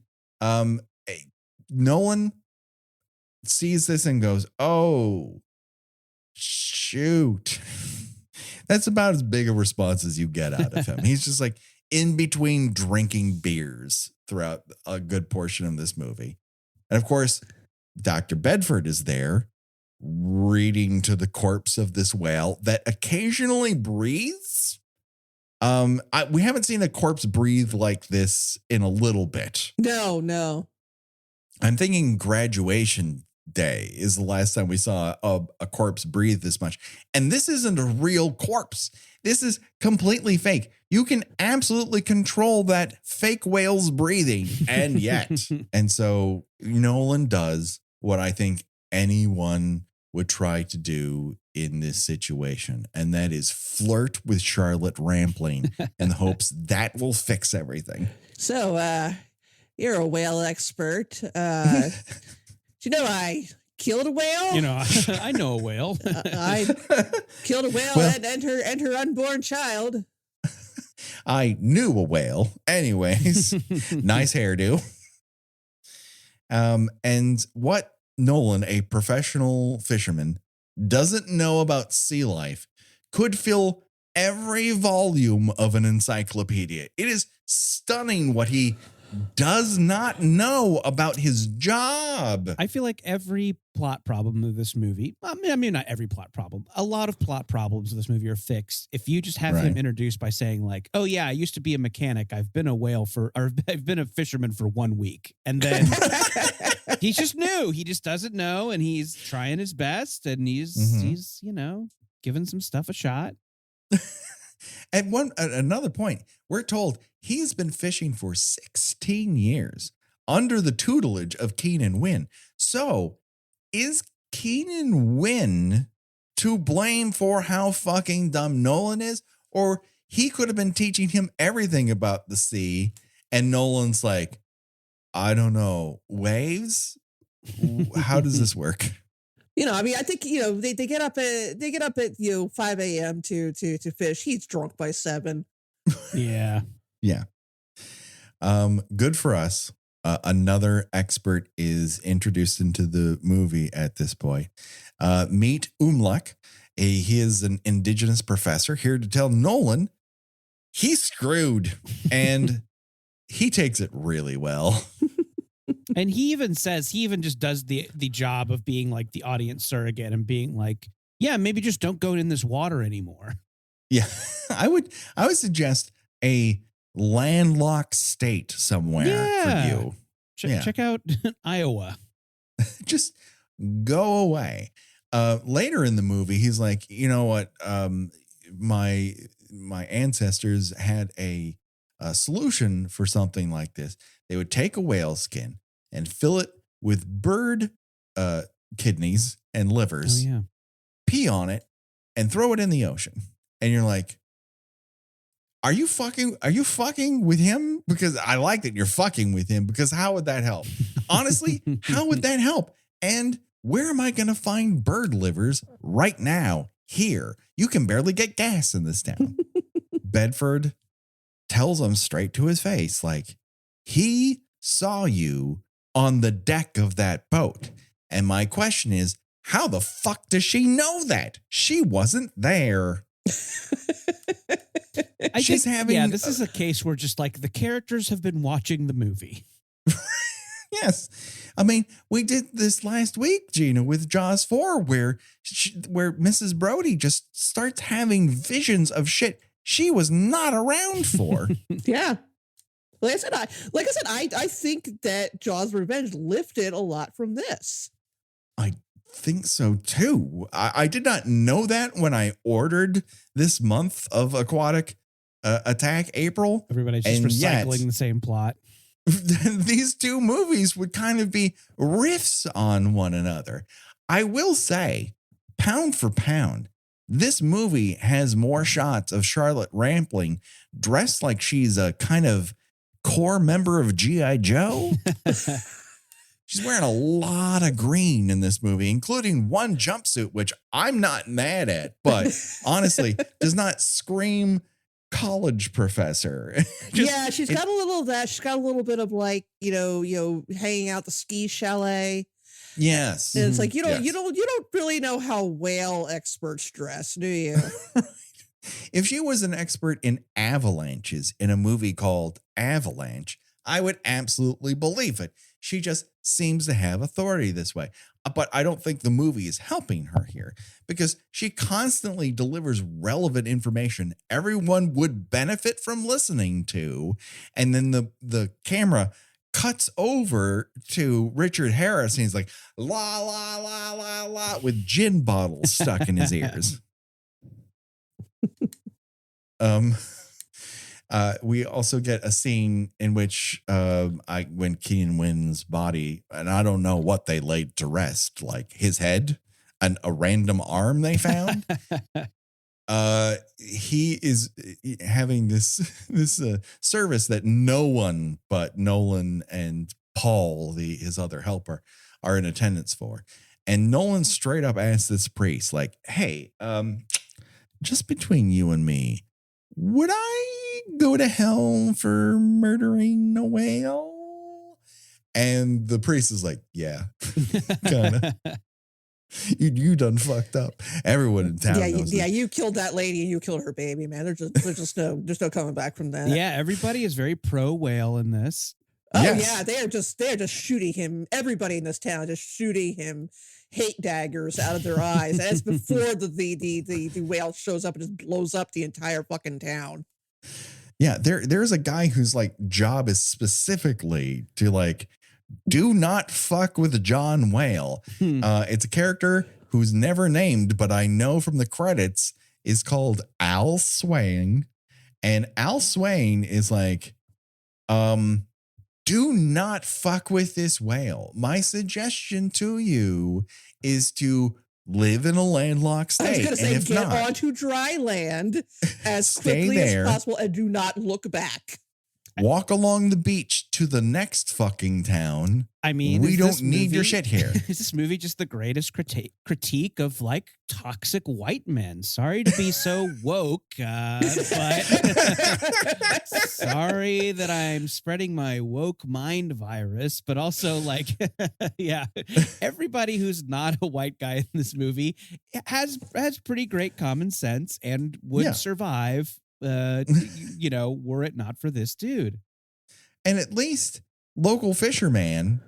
Nolan sees this and goes, "Oh, shoot." That's about as big a response as you get out of him. He's just like in between drinking beers throughout a good portion of this movie. And of course, Dr. Bedford is there reading to the corpse of this whale that occasionally breathes. We haven't seen a corpse breathe like this in a little bit. No. I'm thinking Graduation Day is the last time we saw a corpse breathe this much. And this isn't a real corpse. This is completely fake. You can absolutely control that fake whale's breathing. And yet, and so Nolan does what I think anyone would try to do in this situation. And that is flirt with Charlotte Rampling in the hopes that will fix everything. So, you're a whale expert. I killed a whale. I know a whale. I killed a whale and her unborn child. I knew a whale. Anyways, nice hairdo. And what Nolan, a professional fisherman, doesn't know about sea life could fill every volume of an encyclopedia. It is stunning what he does not know about his job. I feel like every plot problem of this movie, I mean, not every plot problem, a lot of plot problems of this movie are fixed if you just have him introduced by saying like, oh yeah, I used to be a mechanic. I've been a fisherman for 1 week. And then he's just new. He just doesn't know. And he's trying his best. And he's giving some stuff a shot. At another point, we're told he's been fishing for 16 years under the tutelage of Keenan Wynn. So is Keenan Wynn to blame for how fucking dumb Nolan is? Or he could have been teaching him everything about the sea. And Nolan's like, I don't know, waves? How does this work? I think, they get up at 5 a.m. to fish. He's drunk by 7. Yeah. Yeah. Good for us. Another expert is introduced into the movie at this point. Meet Umlak. He is an indigenous professor here to tell Nolan he's screwed, and he takes it really well. And he even just does the job of being like the audience surrogate and being like, yeah, maybe just don't go in this water anymore. Yeah, I would suggest a landlocked state somewhere for you. Check out Iowa. Just go away. Later in the movie, he's like, you know what? My ancestors had a solution for something like this. They would take a whale skin and fill it with bird kidneys and livers, pee on it, and throw it in the ocean. And you're like, are you fucking with him? Because I like that you're fucking with him, because how would that help? Honestly, how would that help? And where am I going to find bird livers right now? Here, you can barely get gas in this town. Bedford tells him straight to his face, like, he saw you on the deck of that boat. And my question is, how the fuck does she know that? She wasn't there. This is a case where just like the characters have been watching the movie. Yes. I mean, we did this last week, Gina, with Jaws 4, where Mrs. Brody just starts having visions of shit she was not around for. Yeah. Like I said, I think that Jaws Revenge lifted a lot from this. I think so too. I did not know that when I ordered this month of Aquatic Attack April. Everybody's just recycling the same plot. These two movies would kind of be riffs on one another. I will say, pound for pound, this movie has more shots of Charlotte Rampling dressed like she's a kind of core member of G.I. Joe. She's wearing a lot of green in this movie, including one jumpsuit, which I'm not mad at, but honestly does not scream college professor. She's got a little of that. She's got a little bit of like, hanging out the ski chalet. Yes. And it's like, you don't really know how whale experts dress, do you? If she was an expert in avalanches in a movie called Avalanche, I would absolutely believe it. She just seems to have authority this way. But I don't think the movie is helping her here because she constantly delivers relevant information everyone would benefit from listening to. And then the camera cuts over to Richard Harris and he's like, la, la, la, la, la, with gin bottles stuck in his ears. We also get a scene in which when Keenan Wynn's body, and I don't know what they laid to rest, like his head and a random arm they found. He is having this service that no one but Nolan and Paul, his other helper, are in attendance for. And Nolan straight up asks this priest, like, hey, just between you and me, would I go to hell for murdering a whale? And the priest is like, yeah, kind of. You done fucked up. Everyone in town knows yeah, you killed that lady and you killed her baby, man. There's no coming back from that. Yeah, everybody is very pro whale in this. Oh yeah, they're just shooting him. Everybody in this town just shooting him hate daggers out of their eyes. And it's before the whale shows up and just blows up the entire fucking town. Yeah, there's a guy whose like job is specifically to like do not fuck with John Whale. It's a character who's never named, but I know from the credits is called Al Swain. And Al Swain is like, do not fuck with this whale. My suggestion to you is to live in a landlocked state. I was going to say, and get onto dry land as quickly as possible and do not look back. Walk along the beach to the next fucking town. I mean, we don't need your shit here. Is this movie just the greatest critique of like toxic white men? Sorry to be so woke, but sorry that I'm spreading my woke mind virus, but also like, yeah, everybody who's not a white guy in this movie has pretty great common sense and would survive. Were it not for this dude. And at least local fisherman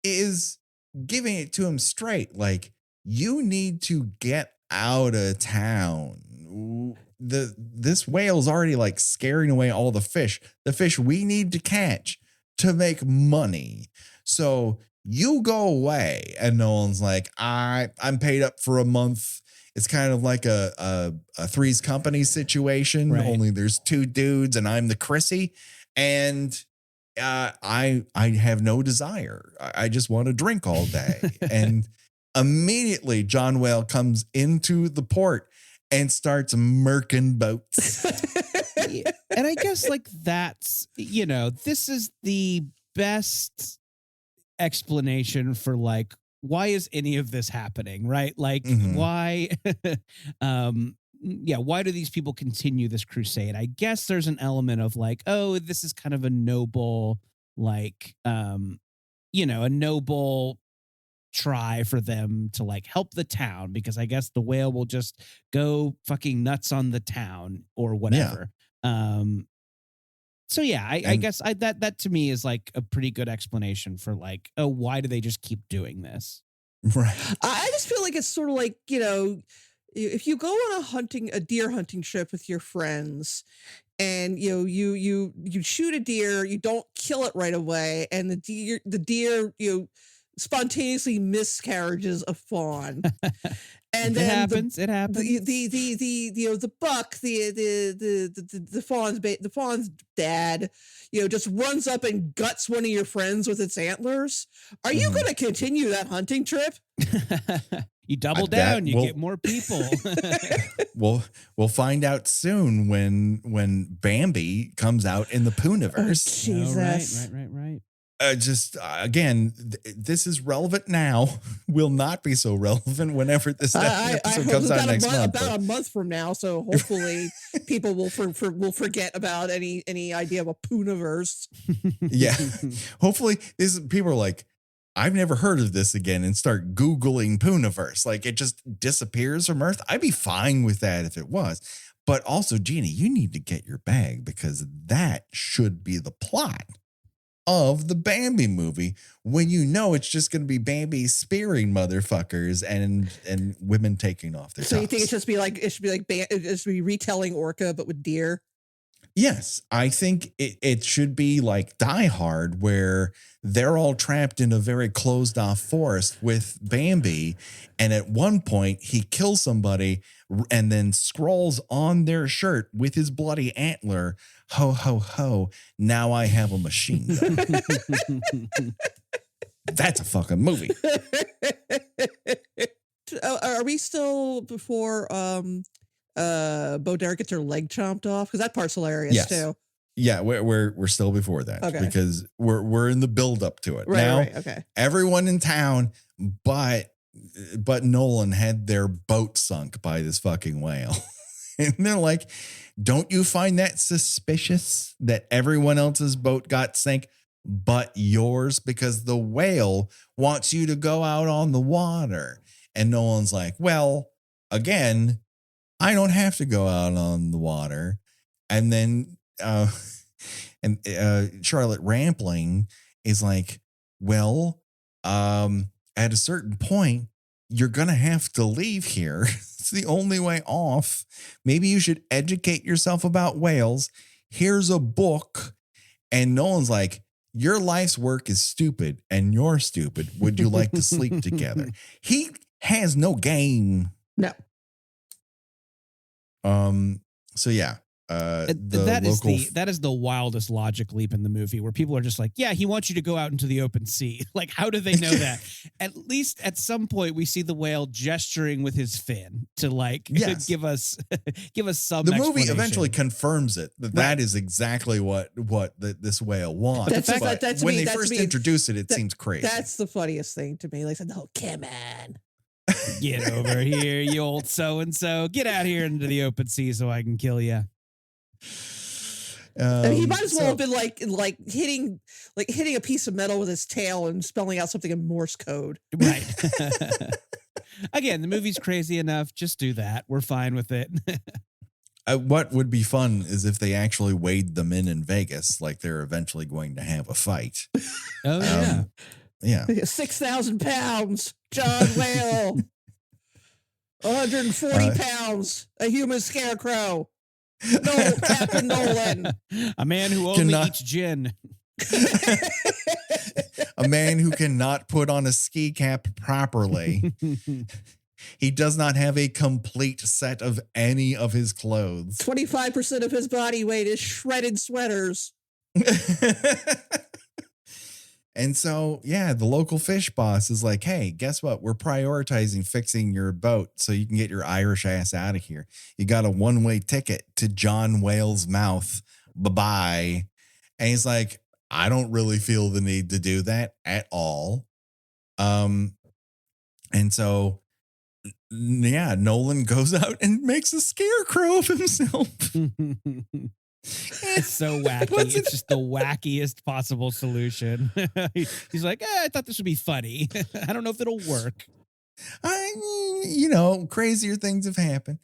is giving it to him straight. Like, you need to get out of town. This whale's already like scaring away all the fish we need to catch to make money. So you go away. And Nolan's like, I'm paid up for a month. It's kind of like a Three's Company situation, right? Only there's two dudes and I'm the Chrissy. And I have no desire. I just want to drink all day. And immediately John Whale comes into the port and starts murking boats. And I guess like that's, this is the best explanation for like why is any of this happening, right? Like, Mhm. why, why do these people continue this crusade? I guess there's an element of like, oh, this is kind of a noble, like, a noble try for them to like help the town, because I guess the whale will just go fucking nuts on the town or whatever. So yeah, I And- guess that to me is like a pretty good explanation for like, oh, why do they just keep doing this? Right. I just feel like it's sort of like, if you go on a deer hunting trip with your friends, and you shoot a deer, you don't kill it right away, and the deer spontaneously miscarriages a fawn. And It then happens. It happens. the buck, the fawn's dad, just runs up and guts one of your friends with its antlers. Are you Mhm. going to continue that hunting trip? You double that down, you will- get more people. We'll find out soon when Bambi comes out in the Pooniverse. Jesus. Oh, right. Again, this is relevant now. Will not be so relevant whenever this I episode hope comes out about next month. about a month from now. So hopefully people will forget about any idea of a Pooniverse. Yeah. Hopefully, people are like, I've never heard of this again, and start Googling Pooniverse. Like, it just disappears from Earth. I'd be fine with that if it was. But also, Jeannie, you need to get your bag, because that should be the plot of the Bambi movie, when it's just going to be Bambi spearing motherfuckers and women taking off their So you tops. think it should be retelling Orca but with deer? Yes, I think it should be like Die Hard, where they're all trapped in a very closed off forest with Bambi. And at one point he kills somebody and then scrawls on their shirt with his bloody antler, ho, ho, ho, now I have a machine gun. That's a fucking movie. Are we still before Bo Derek gets her leg chomped off? Because that part's hilarious Yes. too. Yeah, we're still before that, Okay. because we're in the build up to it. Right, Now, right, okay. everyone in town but Nolan had their boat sunk by this fucking whale. And they're like, don't you find that suspicious that everyone else's boat got sank but yours, because the whale wants you to go out on the water? And Nolan's like, well, again, I don't have to go out on the water. And then Charlotte Rampling is like, well, at a certain point, you're going to have to leave here. It's the only way off. Maybe you should educate yourself about whales. Here's a book. And Nolan's like, your life's work is stupid and you're stupid. Would you like to sleep together? He has no game. No. So yeah. That is the wildest logic leap in the movie, where people are just like, yeah, he wants you to go out into the open sea. Like, how do they know that? At least at some point we see the whale gesturing with his fin to like Yes. give us some The movie explanation. eventually confirms it that is exactly what this whale wants. That's when me, they that's first me. introduce it, it seems crazy. That's the funniest thing to me. Like, no, come on. Get over here, you old so-and-so. Get out here into the open sea so I can kill you. I mean, he might as well have been like hitting a piece of metal with his tail and spelling out something in Morse code. Right. Again, the movie's crazy enough. Just do that. We're fine with it. What would be fun is if they actually weighed them in Vegas, like they're eventually going to have a fight. Oh, yeah. Yeah. 6,000 pounds, John Whale. 140 pounds, a human scarecrow. No, Captain Nolan. A man who only eats gin. A man who cannot put on a ski cap properly. He does not have a complete set of any of his clothes. 25% of his body weight is shredded sweaters. And so, yeah, the local fish boss is like, hey, guess what? We're prioritizing fixing your boat so you can get your Irish ass out of here. You got a one-way ticket to John Whale's mouth. Bye-bye. And he's like, I don't really feel the need to do that at all. And so, yeah, Nolan goes out and makes a scarecrow of himself. It's so wacky. It's just the wackiest possible solution. He's like, I thought this would be funny. I don't know if it'll work. Crazier things have happened.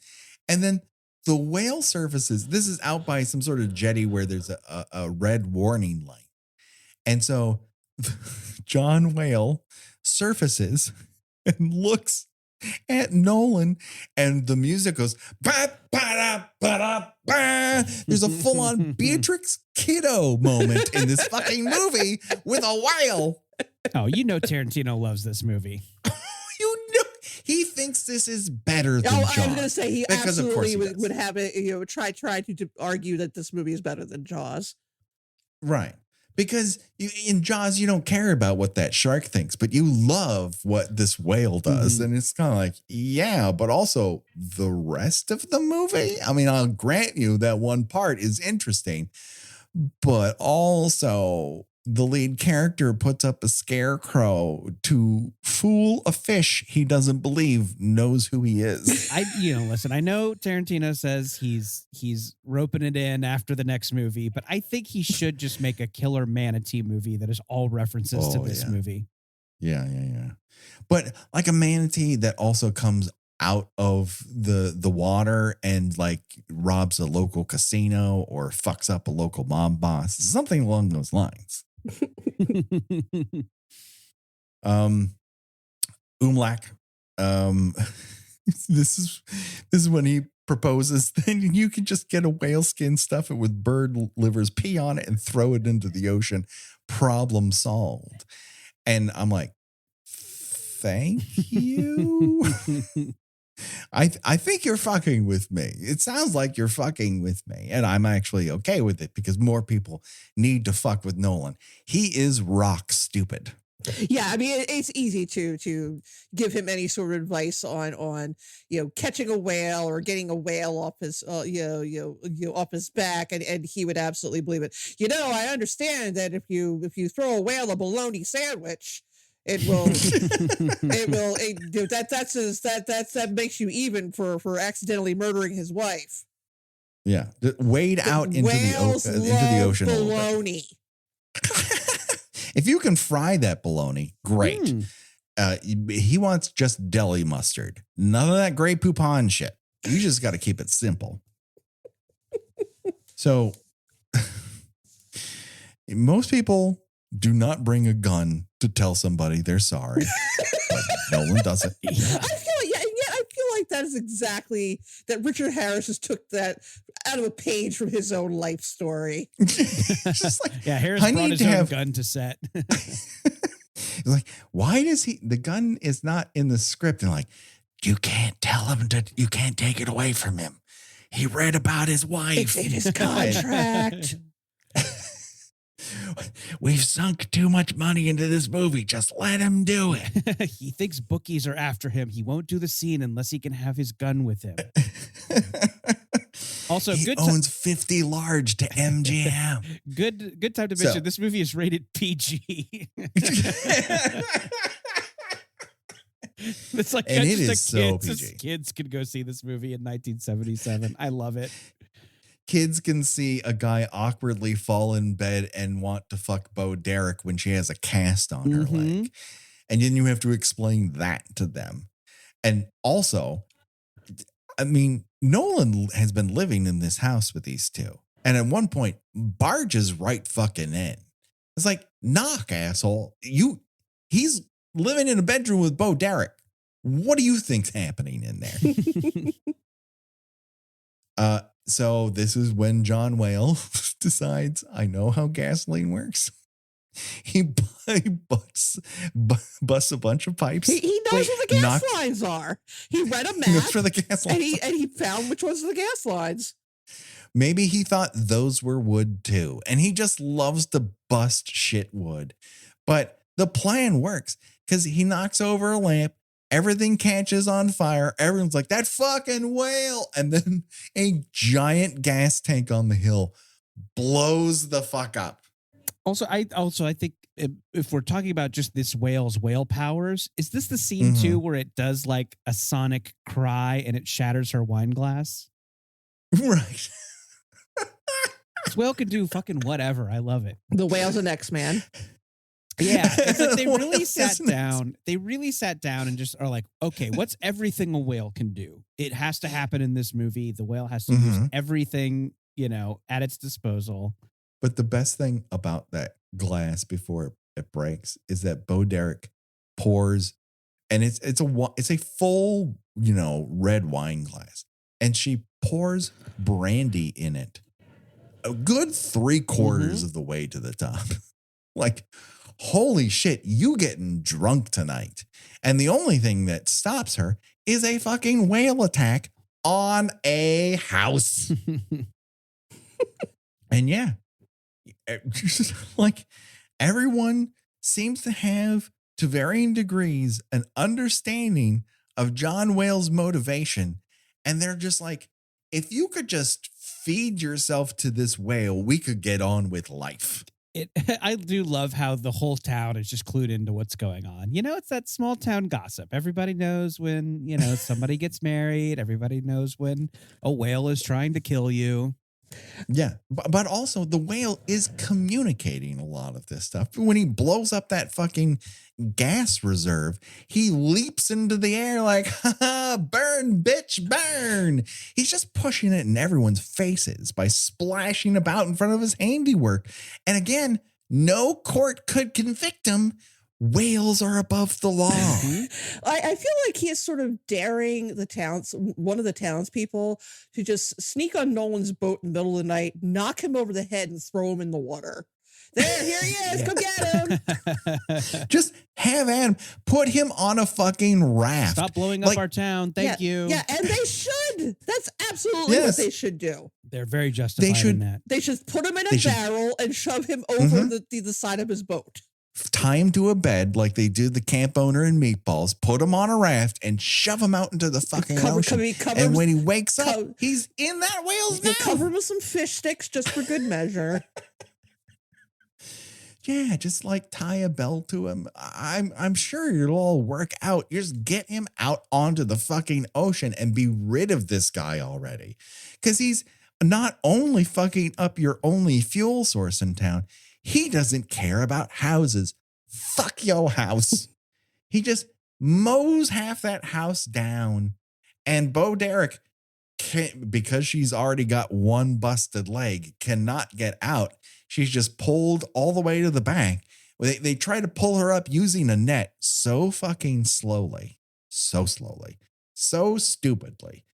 And then the whale surfaces. This is out by some sort of jetty where there's a red warning light. And so John Whale surfaces and looks at Nolan, and the music goes ba ba ba ba. There's a full-on Beatrix Kiddo moment in this fucking movie with a whale. Oh, Tarantino loves this movie. He thinks this is better than Jaws. I was going to say he absolutely would have it. Try to argue that this movie is better than Jaws. Right. Because in Jaws, you don't care about what that shark thinks, but you love what this whale does. Mm-hmm. And it's kind of like, yeah, but also the rest of the movie. I mean, I'll grant you that one part is interesting, but also the lead character puts up a scarecrow to fool a fish he doesn't believe knows who he is. Listen, I know Tarantino says he's roping it in after the next movie, but I think he should just make a killer manatee movie that is all references to this movie. Yeah. But like a manatee that also comes out of the water and like robs a local casino or fucks up a local mob boss, something along those lines. Umlac. This is when he proposes. Then you can just get a whale skin, stuff it with bird livers, pee on it, and throw it into the ocean. Problem solved. And I'm like, thank you. I think you're fucking with me. It sounds like you're fucking with me. And I'm actually okay with it because more people need to fuck with Nolan. He is rock stupid. Yeah, I mean, it's easy to give him any sort of advice on catching a whale or getting a whale off his off his back, and he would absolutely believe it. I understand that if you throw a whale a bologna sandwich, that makes you even for accidentally murdering his wife. Yeah, wade out into the ocean. Bologna. If you can fry that bologna, great. He wants just deli mustard. None of that Grey Poupon shit. You just got to keep it simple. So most people do not bring a gun to tell somebody they're sorry. But Nolan does it. Yeah. I feel like that is exactly that. Richard Harris just took that out of a page from his own life story. Just like, yeah, Harris brought his own gun to set. He's like, why does the gun is not in the script? And like, you can't tell him you can't take it away from him. He read about his wife. It's in his contract. We've sunk too much money into this movie. Just let him do it. He thinks bookies are after him. He won't do the scene unless he can have his gun with him. Also, he owns 50 large to MGM. Good time to mention this movie is rated PG. It's like and it is so PG. Kids could go see this movie in 1977. I love it. Kids can see a guy awkwardly fall in bed and want to fuck Bo Derek when she has a cast on her leg. And then you have to explain that to them. And also, I mean, Nolan has been living in this house with these two. And at one point, barges right fucking in. It's like, knock, asshole. He's living in a bedroom with Bo Derek. What do you think's happening in there? So this is when John Whale decides, I know how gasoline works. He busts a bunch of pipes. He knows where the gas lines are. He read a map for the gas lines. and he found which ones are the gas lines. Maybe he thought those were wood too. And he just loves to bust shit wood. But the plan works because he knocks over a lamp. Everything catches on fire. Everyone's like, that fucking whale. And then a giant gas tank on the hill blows the fuck up. I think if we're talking about just this whale's whale powers, is this the scene too where it does like a sonic cry and it shatters her wine glass? Right. This whale can do fucking whatever. I love it. The whale's an X-Man. Yeah, it's like they really Whale sat is an down. They really sat down and just are like, okay, what's everything a whale can do? It has to happen in this movie. The whale has to use everything, at its disposal. But the best thing about that glass before it breaks is that Bo Derek pours, and it's a full, red wine glass, and she pours brandy in it. A good 3/4 of the way to the top. Like, holy shit, you getting drunk tonight. And the only thing that stops her is a fucking whale attack on a house. And yeah, like everyone seems to have, to varying degrees, an understanding of John Whale's motivation. And they're just like, if you could just feed yourself to this whale, we could get on with life. I do love how the whole town is just clued into what's going on. It's that small town gossip. Everybody knows when, somebody gets married. Everybody knows when a whale is trying to kill you. Yeah. But also the whale is communicating a lot of this stuff. When he blows up that fucking gas reserve, he leaps into the air like, ha ha, burn, bitch, burn. He's just pushing it in everyone's faces by splashing about in front of his handiwork. And again, no court could convict him. Whales are above the law. I feel like he is sort of daring one of the townspeople to just sneak on Nolan's boat in the middle of the night, knock him over the head, and throw him in the water. Here he is. Go get him. Just have Adam put him on a fucking raft. Stop blowing up our town. Thank you. Yeah, and they should. That's absolutely what they should do. They're very justified in that. They should put him in a barrel and shove him over the side of his boat. Tie him to a bed like they do the camp owner in Meatballs, put him on a raft and shove him out into the fucking ocean. And when he wakes up, he's in that whale's mouth. Cover him with some fish sticks just for good measure. Yeah, just like tie a bell to him. I'm sure it'll all work out. You just get him out onto the fucking ocean and be rid of this guy already. Because he's not only fucking up your only fuel source in town, he doesn't care about houses. Fuck your house. He just mows half that house down. And Bo Derek, because she's already got one busted leg, cannot get out. She's just pulled all the way to the bank. They try to pull her up using a net so fucking slowly, so stupidly.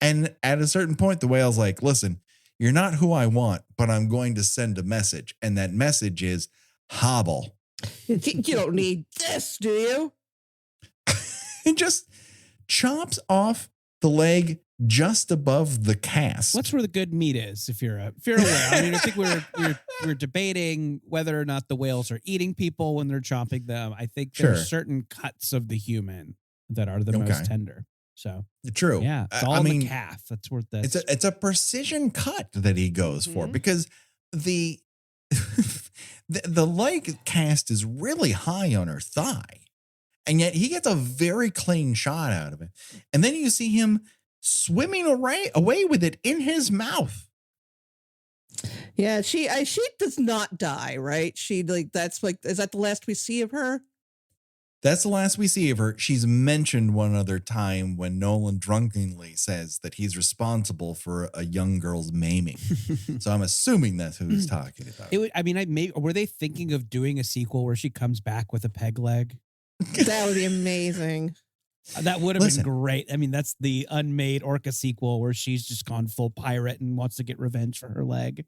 And at a certain point, the whale's like, listen, you're not who I want, but I'm going to send a message. And that message is hobble. You don't need this, do you? And just chops off the leg just above the cast. What's where the good meat is if you're a whale? I mean, I think we're debating whether or not the whales are eating people when they're chomping them. I think there's certain cuts of the human that are the most tender. So true. Yeah. It's all in the calf. That's where it's a precision cut that he goes for, because the leg cast is really high on her thigh. And yet he gets a very clean shot out of it. And then you see him swimming away with it in his mouth. Yeah, she does not die, right? Is that the last we see of her? That's the last we see of her. She's mentioned one other time when Nolan drunkenly says that he's responsible for a young girl's maiming. So I'm assuming that's who he's talking about. Were they thinking of doing a sequel where she comes back with a peg leg? That would be amazing. That would have been great. I mean, that's the unmade Orca sequel where she's just gone full pirate and wants to get revenge for her leg.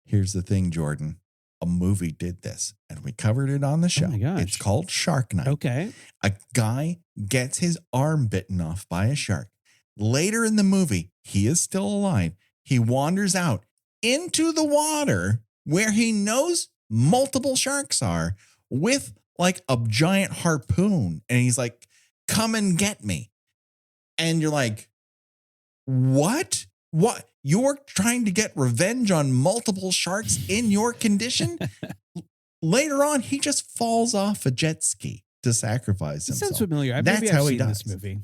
Here's the thing, Jordan. A movie did this, and we covered it on the show. Oh my gosh. It's called Shark Night. Okay. A guy gets his arm bitten off by a shark. Later in the movie, he is still alive. He wanders out into the water where he knows multiple sharks are with like a giant harpoon. And he's like, come and get me. And you're like, what? What? You're trying to get revenge on multiple sharks in your condition? later on, he just falls off a jet ski to sacrifice It himself. sounds familiar. That's Maybe how I've he seen dies. this movie.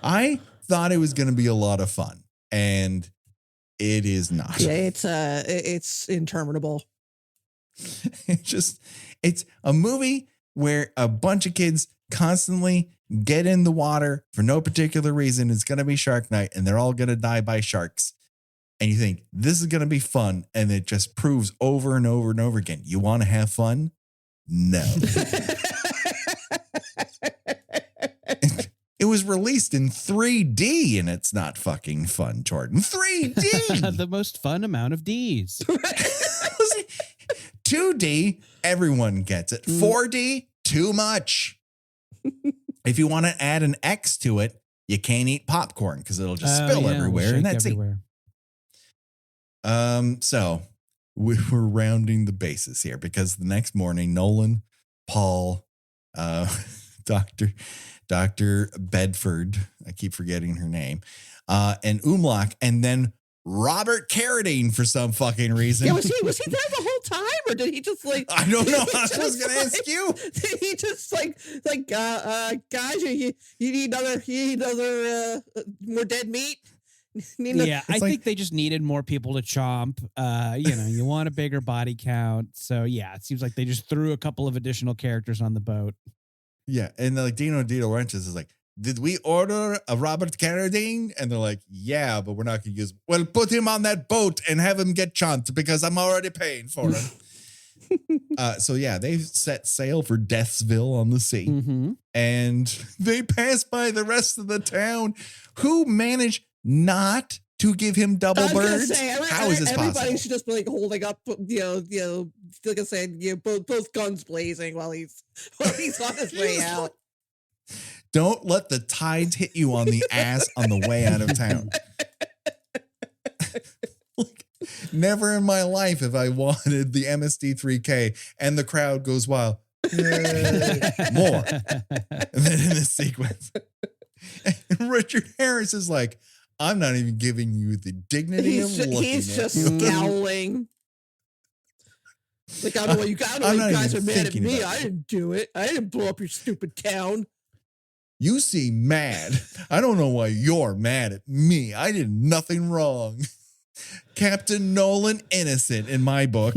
I thought it was going to be a lot of fun, and it is not. Yeah, it's interminable. It's a movie where a bunch of kids constantly get in the water for no particular reason. It's going to be Shark Night, and they're all going to die by sharks. And you think this is going to be fun, and it just proves over and over and over again. You want to have fun? No. It was released in 3D, and it's not fucking fun, Jordan. 3D. The most fun amount of Ds. 2D, everyone gets it. 4D, too much. If you want to add an X to it, you can't eat popcorn because it'll just spill everywhere, and that's everywhere. So we're rounding the bases here because the next morning, Nolan, Paul, Dr. Bedford, I keep forgetting her name, and Umlac, and then Robert Carradine for some fucking reason. Yeah, was he there the whole time, or did he just like? I don't know. I was going to ask you. Did he just guys, you need another more dead meat? Yeah, I think they just needed more people to chomp. You want a bigger body count. So yeah, it seems like they just threw a couple of additional characters on the boat. Yeah, and like Dino Wrenches is like, did we order a Robert Carradine? And they're like, yeah, but we're not going to use. Well, put him on that boat and have him get chomped because I'm already paying for him. So yeah, they set sail for Deathsville on the sea, and they pass by the rest of the town, who managed not to give him double birds. How is this possible? Everybody should just be like holding up, like I said, both guns blazing while he's on his way out. Don't let the tides hit you on the ass on the way out of town. Never in my life have I wanted the MSD3K and the crowd goes wild. More than in this sequence. And Richard Harris is like, I'm not even giving you the dignity of looking he's at just you. scowling. Like, I don't know you guys are mad at me. I didn't do it. I didn't blow up your stupid town. You seem mad. I don't know why you're mad at me. I did nothing wrong. Captain Nolan innocent in my book.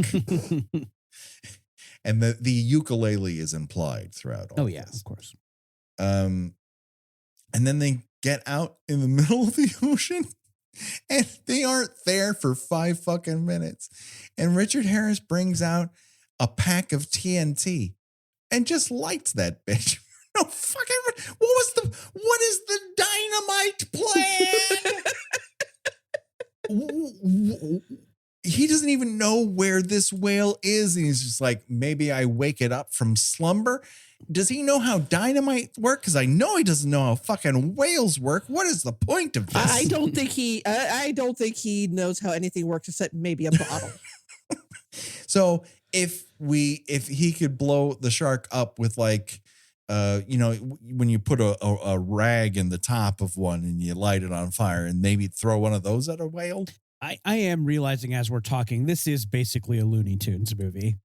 And the ukulele is implied throughout all this. Of course. And then they get out in the middle of the ocean and they aren't there for 5 fucking minutes. And Richard Harris brings out a pack of TNT and just lights that bitch. No fucking, what is the dynamite plan? He doesn't even know where this whale is. And he's just like, maybe I wake it up from slumber. Does he know how dynamite works? Because I know he doesn't know how fucking whales work. What is the point of this? I don't think he knows how anything works except maybe a bottle. So if he could blow the shark up with like, when you put a rag in the top of one and you light it on fire and maybe throw one of those at a whale. I am realizing as we're talking, this is basically a Looney Tunes movie.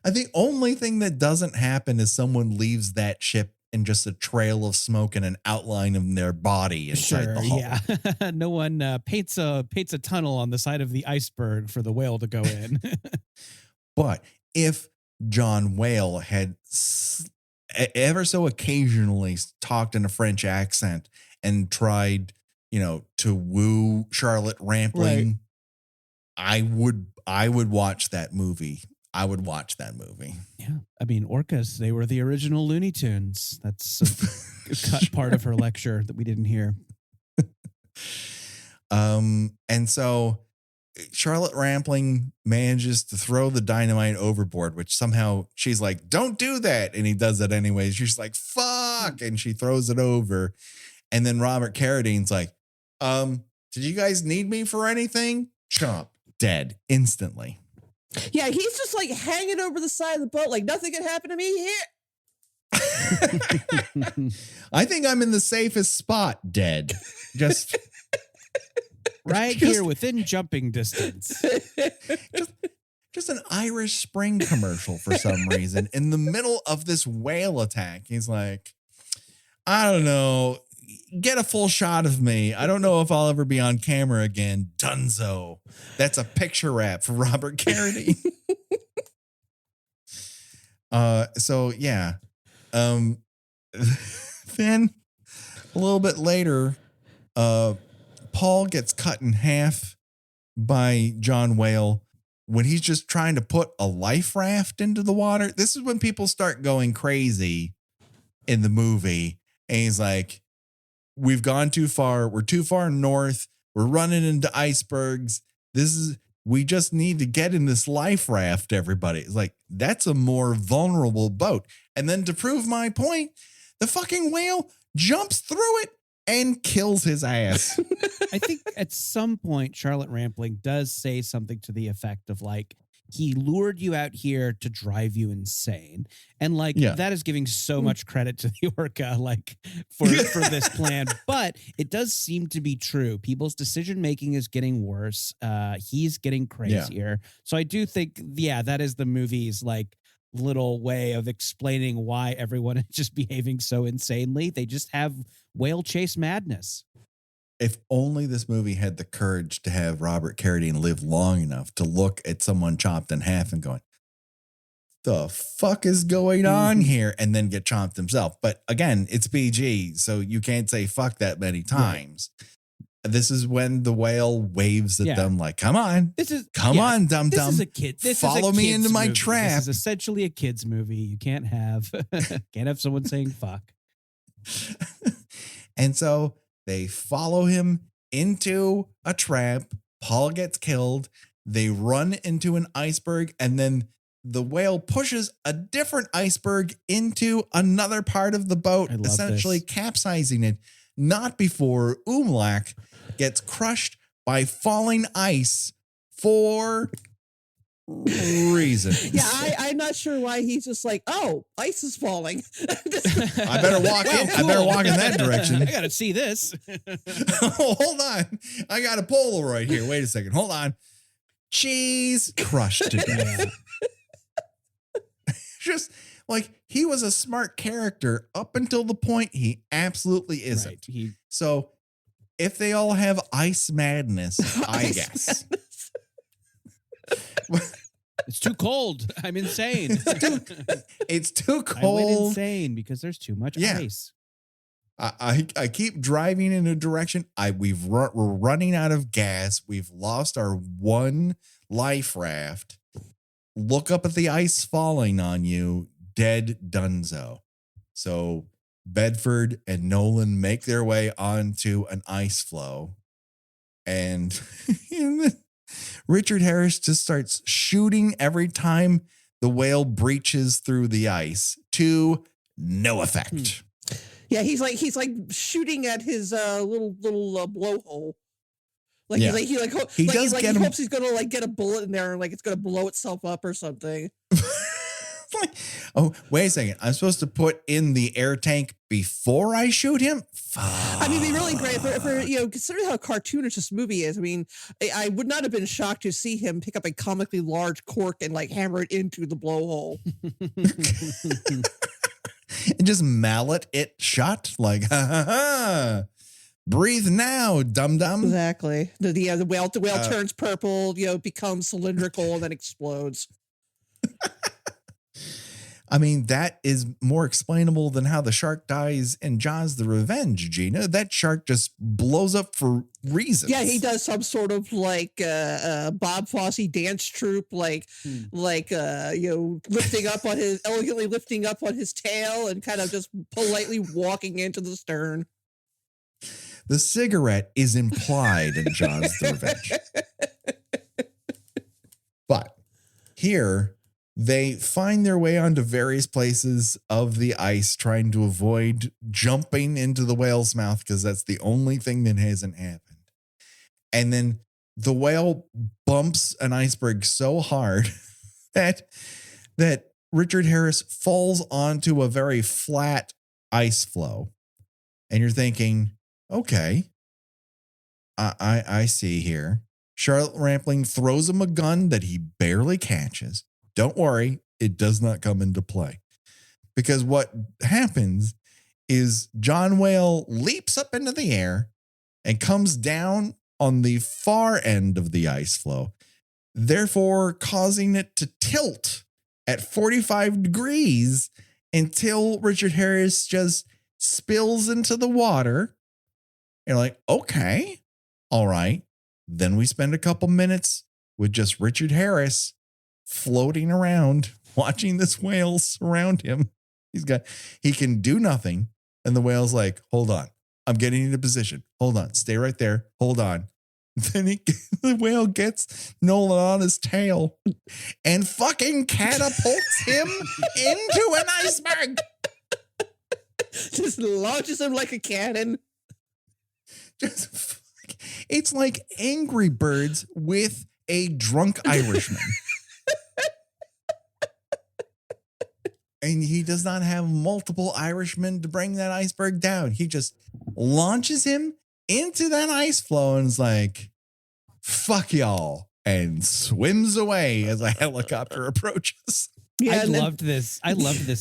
The only thing that doesn't happen is someone leaves that ship in just a trail of smoke and an outline of their body inside the hull. Yeah. No one paints a tunnel on the side of the iceberg for the whale to go in. But if John Whale had ever so occasionally talked in a French accent and tried, to woo Charlotte Rampling, right, I would watch that movie. I would watch that movie. Yeah. I mean, orcas, they were the original Looney Tunes. That's a cut part of her lecture that we didn't hear. And so Charlotte Rampling manages to throw the dynamite overboard, which somehow she's like, don't do that. And he does it anyways. She's like, fuck. And she throws it over. And then Robert Carradine's like, did you guys need me for anything? Chomp. Dead instantly. Yeah, he's just like hanging over the side of the boat like nothing can happen to me here. I think I'm in the safest spot, dead. Just right here within jumping distance. Just an Irish Spring commercial for some reason. In the middle of this whale attack, he's like, I don't know, get a full shot of me. I don't know if I'll ever be on camera again. Dunzo. That's a picture wrap for Robert Carradine. So yeah. Then a little bit later, Paul gets cut in half by John Whale when he's just trying to put a life raft into the water. This is when people start going crazy in the movie. And he's like, we've gone too far. We're too far north. We're running into icebergs. We just need to get in this life raft, everybody. It's like, that's a more vulnerable boat. And then to prove my point, the fucking whale jumps through it and kills his ass. I think at some point, Charlotte Rampling does say something to the effect of like, he lured you out here to drive you insane. And like, that is giving so much credit to the Orca, like for this plan, but it does seem to be true. People's decision-making is getting worse. He's getting crazier. Yeah. So I do think, that is the movie's like little way of explaining why everyone is just behaving so insanely. They just have whale chase madness. If only this movie had the courage to have Robert Carradine live long enough to look at someone chopped in half and going, the fuck is going on here? And then get chopped himself. But again, it's PG, so you can't say fuck that many times. Right. This is when the whale waves at them like, come on. Come on, dum-dum. This is a kid. Follow me into my movie. trap. This is essentially a kid's movie. You can't have someone saying fuck. And so they follow him into a trap. Paul gets killed. They run into an iceberg, and then the whale pushes a different iceberg into another part of the boat, essentially capsizing it. Not before Umlac gets crushed by falling ice for reasons. Yeah, I'm not sure why he's just like, oh, ice is falling. I better walk in. Cool. I better walk in that direction. I gotta see this. Oh, hold on. I got a Polaroid here. Wait a second. Hold on. Cheese crushed to death. Just like he was a smart character up until the point he absolutely isn't. Right. So if they all have ice madness, I guess. It's too cold. I'm insane. It's too cold. I went insane because there's too much ice. I keep driving in a direction. We're running out of gas. We've lost our one life raft. Look up at the ice falling on you. Dead dunzo. So Bedford and Nolan make their way onto an ice floe. And Richard Harris just starts shooting every time the whale breaches through the ice to no effect. Yeah, he's like shooting at his little blowhole. He hopes he's gonna like get a bullet in there and like it's gonna blow itself up or something. Oh, wait a second. I'm supposed to put in the air tank before I shoot him? Fuck. I mean, it'd be really great for considering how cartoonish this movie is. I mean, I would not have been shocked to see him pick up a comically large cork and like hammer it into the blowhole. And just mallet it shut like, ha ha ha. Breathe now, dum-dum. Exactly. The whale turns purple, becomes cylindrical and then explodes. I mean, that is more explainable than how the shark dies in Jaws the Revenge, Gina. That shark just blows up for reasons. Yeah, he does some sort of like Bob Fosse dance troupe, elegantly lifting up on his tail and kind of just politely walking into the stern. The cigarette is implied in Jaws the Revenge. But here, they find their way onto various places of the ice, trying to avoid jumping into the whale's mouth because that's the only thing that hasn't happened. And then the whale bumps an iceberg so hard that Richard Harris falls onto a very flat ice floe. And you're thinking, okay, I see here. Charlotte Rampling throws him a gun that he barely catches. Don't worry, it does not come into play. Because what happens is John Whale leaps up into the air and comes down on the far end of the ice floe, therefore causing it to tilt at 45 degrees until Richard Harris just spills into the water. You're like, okay, all right. Then we spend a couple minutes with just Richard Harris floating around, watching this whale surround him. He can do nothing. And the whale's like, hold on, I'm getting into position. Hold on, stay right there. Hold on. Then the whale gets Nolan on his tail and fucking catapults him into an iceberg. Just launches him like a cannon. It's like Angry Birds with a drunk Irishman. And he does not have multiple Irishmen to bring that iceberg down. He just launches him into that ice floe and is like, fuck y'all, and swims away as a helicopter approaches. Yeah, I loved this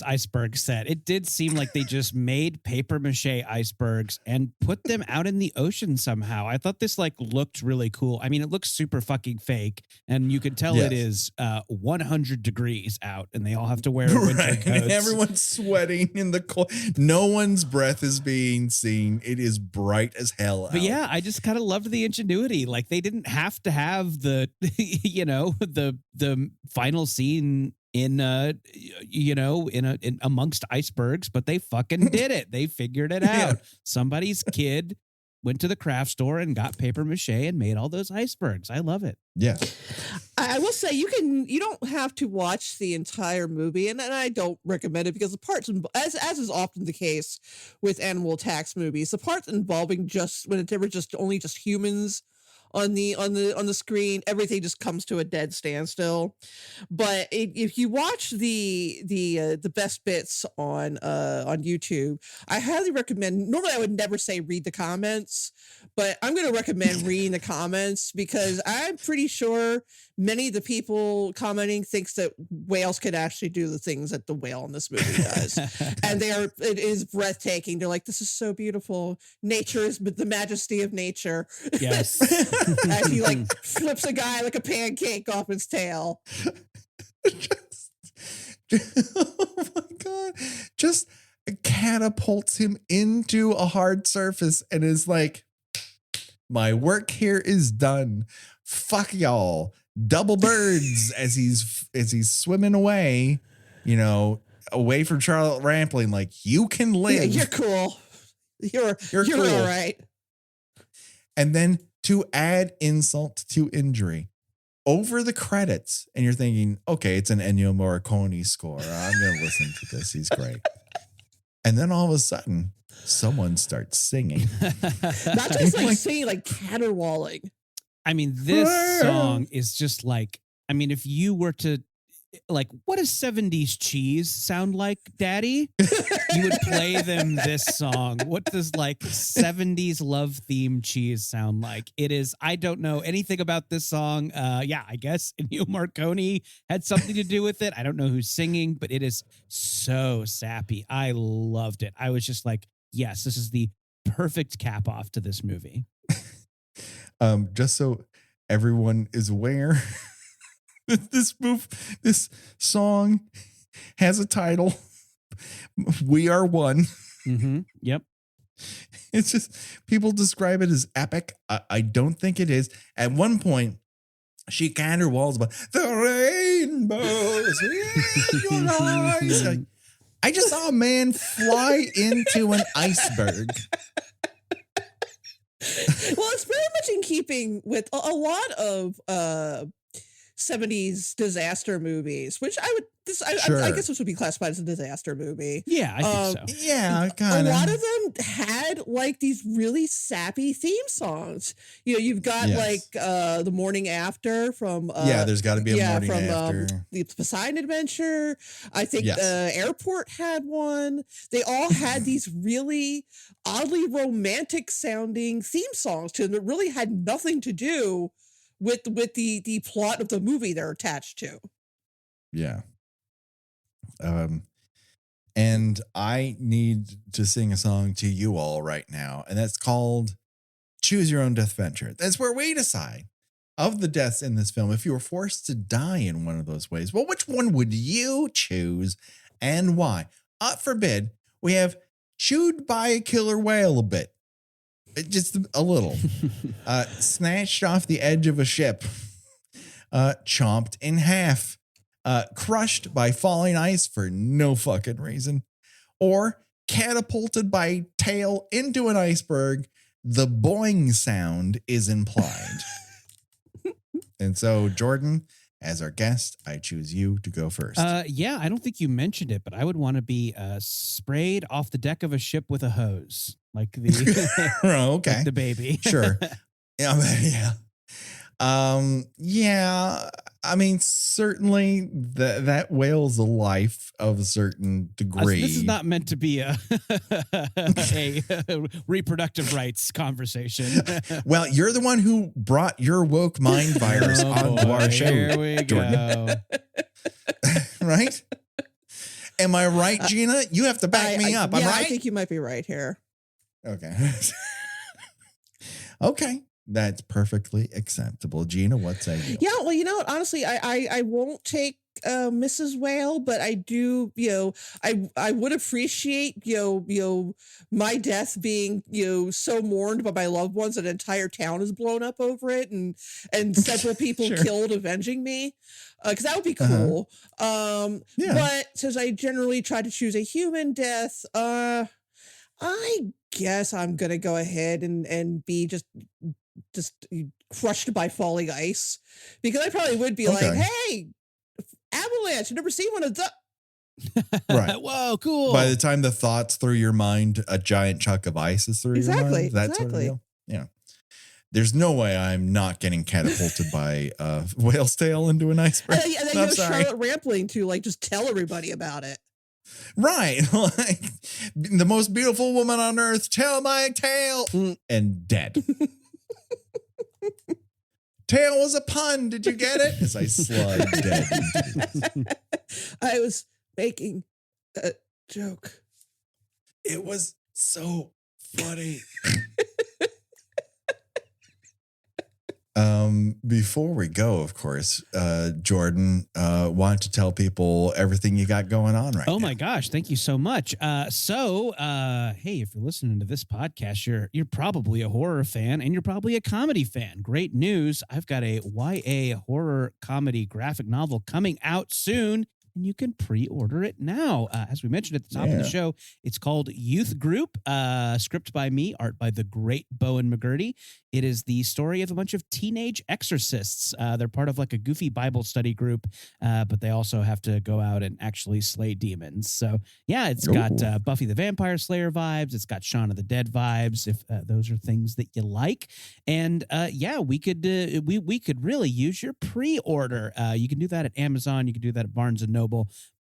iceberg set. It did seem like they just made paper mache icebergs and put them out in the ocean somehow. I thought this looked really cool. I mean, it looks super fucking fake, and you can tell it is 100 degrees out, and they all have to wear winter coats. And everyone's sweating in the cold. No one's breath is being seen. It is bright as hell out. But yeah, I just kind of loved the ingenuity. Like, they didn't have to have the, the final scene in amongst icebergs, but they fucking did it. They figured it out. Yeah. Somebody's kid went to the craft store and got paper mache and made all those icebergs. I love it. Yeah. I will say you don't have to watch the entire movie, and I don't recommend it because the parts, as is often the case with animal attacks movies, the parts involving only just humans on the screen, everything just comes to a dead standstill. But if you watch the best bits on YouTube, I highly recommend. Normally, I would never say read the comments, but I'm going to recommend reading the comments because I'm pretty sure many of the people commenting thinks that whales could actually do the things that the whale in this movie does, and it is breathtaking. They're like, this is so beautiful. Nature is the majesty of nature. Yes. As he flips a guy like a pancake off his tail. Oh my God. Just catapults him into a hard surface and is like, my work here is done. Fuck y'all. Double birds as he's swimming away, away from Charlotte Rampling. Like, you can live. Yeah, you're cool. You're cool. All right. And then to add insult to injury, over the credits, and you're thinking, okay, it's an Ennio Morricone score. I'm going to listen to this. He's great. And then all of a sudden, someone starts singing. Not just singing, caterwauling. I mean, this song is just if you were to, what does 70s cheese sound like, Daddy? You would play them this song. What does 70s love theme cheese sound like? It is, I don't know anything about this song. I guess Ennio Morricone had something to do with it. I don't know who's singing, but it is so sappy. I loved it. I was just like, yes, this is the perfect cap off to this movie. Just so everyone is aware, this song has a title. We Are One. Mm-hmm. Yep. It's just, people describe it as epic. I don't think it is. At one point, she caterwauls about the rainbows in your eyes. I just saw a man fly into an iceberg. Well, it's very much in keeping with a lot of 70s disaster movies, which Sure. I guess this would be classified as a disaster movie. Yeah, I think so. Yeah, A kind lot of them had like these really sappy theme songs. You've got Yes. like The Morning After from there's got to be a morning from after. the Poseidon Adventure. I think Yes. Airport had one. They all had these really oddly romantic sounding theme songs to them that really had nothing to do with the plot of the movie they're attached to. Yeah. And I need to sing a song to you all right now, and that's called Choose Your Own Death Venture. That's where we decide of the deaths in this film. If you were forced to die in one of those ways, well, which one would you choose and why? Forbid we have chewed by a killer whale a bit. Just a little. Snatched off the edge of a ship. Chomped in half. Crushed by falling ice for no fucking reason, or catapulted by tail into an iceberg. The boing sound is implied. And so, Jordan, as our guest, I choose you to go first. Yeah, I don't think you mentioned it, but I would want to be sprayed off the deck of a ship with a hose, like the Okay, like the baby. Sure. Yeah. Yeah. I mean, certainly that whale's a life of a certain degree. This is not meant to be a reproductive rights conversation. Well, you're the one who brought your woke mind virus onto our show. Here we go. Right? Am I right, Gina? You have to back me up. I'm Yeah, right. I think you might be right here. Okay. Okay. That's perfectly acceptable. Gina, what say you? Yeah, well, you know what? Honestly, I won't take Mrs. Whale, but I do, I would appreciate, my death being, so mourned by my loved ones that an entire town is blown up over it and several people Sure. killed avenging me. Because that would be cool. Yeah. But since I generally try to choose a human death, I guess I'm gonna go ahead and be just crushed by falling ice, because I probably would be like, Okay. hey, avalanche, you never seen one of the Right. Whoa, cool. By the time the thoughts through your mind, a giant chunk of ice is through your mind. That sort of deal. Yeah. There's no way I'm not getting catapulted by a whale's tail into an iceberg. And then I'm sorry. Charlotte Rampling to like just tell everybody about it. Right. Like, the most beautiful woman on earth, tell my tale. And dead. Tail was a pun. Did you get it? As I slide dead. I was making a joke. It was so funny. Before we go, of course, Jordan, want to tell people everything you got going on right now. Oh my gosh, thank you so much. Hey, if you're listening to this podcast, you're probably a horror fan and you're probably a comedy fan. Great news. I've got a YA horror comedy graphic novel coming out soon, and you can pre-order it now. As we mentioned at the top of the show, it's called Youth Group, script by me, art by the great Bowen McGurty. It is the story of a bunch of teenage exorcists. They're part of like a goofy Bible study group, but they also have to go out and actually slay demons. So yeah, it's got Buffy the Vampire Slayer vibes. It's got Shaun of the Dead vibes, if those are things that you like. And we could really use your pre-order. You can do that at Amazon. You can do that at Barnes & Noble.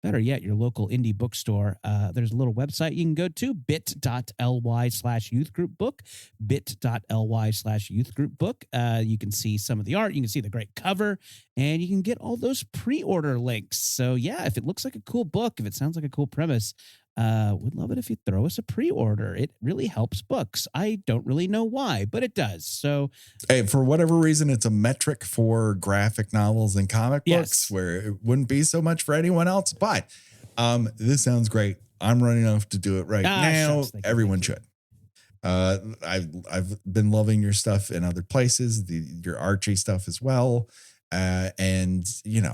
Better yet, your local indie bookstore. There's a little website you can go to, bit.ly/youthgroupbook, bit.ly/youthgroupbook. You can see some of the art. You can see the great cover, and you can get all those pre-order links. So yeah, if it looks like a cool book, if it sounds like a cool premise, we'd love it if you throw us a pre-order. It really helps books. I don't really know why, but it does. So hey, for whatever reason, it's a metric for graphic novels and comic books where it wouldn't be so much for anyone else. But this sounds great. I'm running off to do it right now. Everyone should. I've been loving your stuff in other places, your Archie stuff as well. And you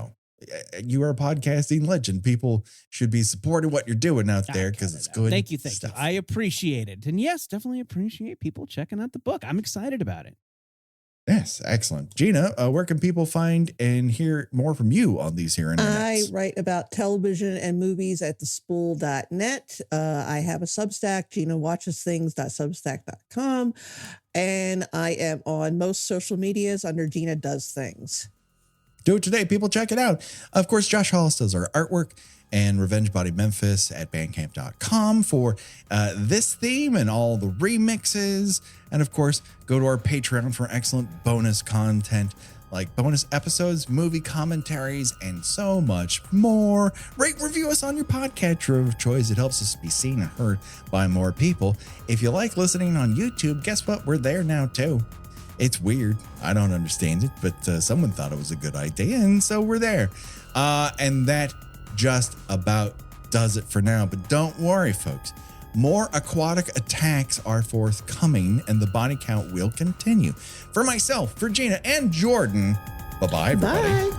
are a podcasting legend. People should be supporting what you're doing out there because it's good. Thank you. Stuff. I appreciate it. And yes, definitely appreciate people checking out the book. I'm excited about it. Yes, excellent. Gina, where can people find and hear more from you on these here internets? I write about television and movies at thespool.net. I have a Substack, GinaWatchesThings.substack.com. And I am on most social medias under Gina Does Things. Do it today. People, check it out. Of course, Josh Hollis does our artwork, and Revenge Body Memphis at bandcamp.com for this theme and all the remixes. And of course, go to our Patreon for excellent bonus content like bonus episodes, movie commentaries, and so much more. Rate, review us on your podcatcher of choice. It helps us be seen and heard by more people. If you like listening on YouTube, guess what? We're there now too. It's weird. I don't understand it, but someone thought it was a good idea, and so we're there. And that just about does it for now. But don't worry, folks. More aquatic attacks are forthcoming, and the body count will continue. For myself, for Gina, and Jordan, bye-bye, everybody. Bye.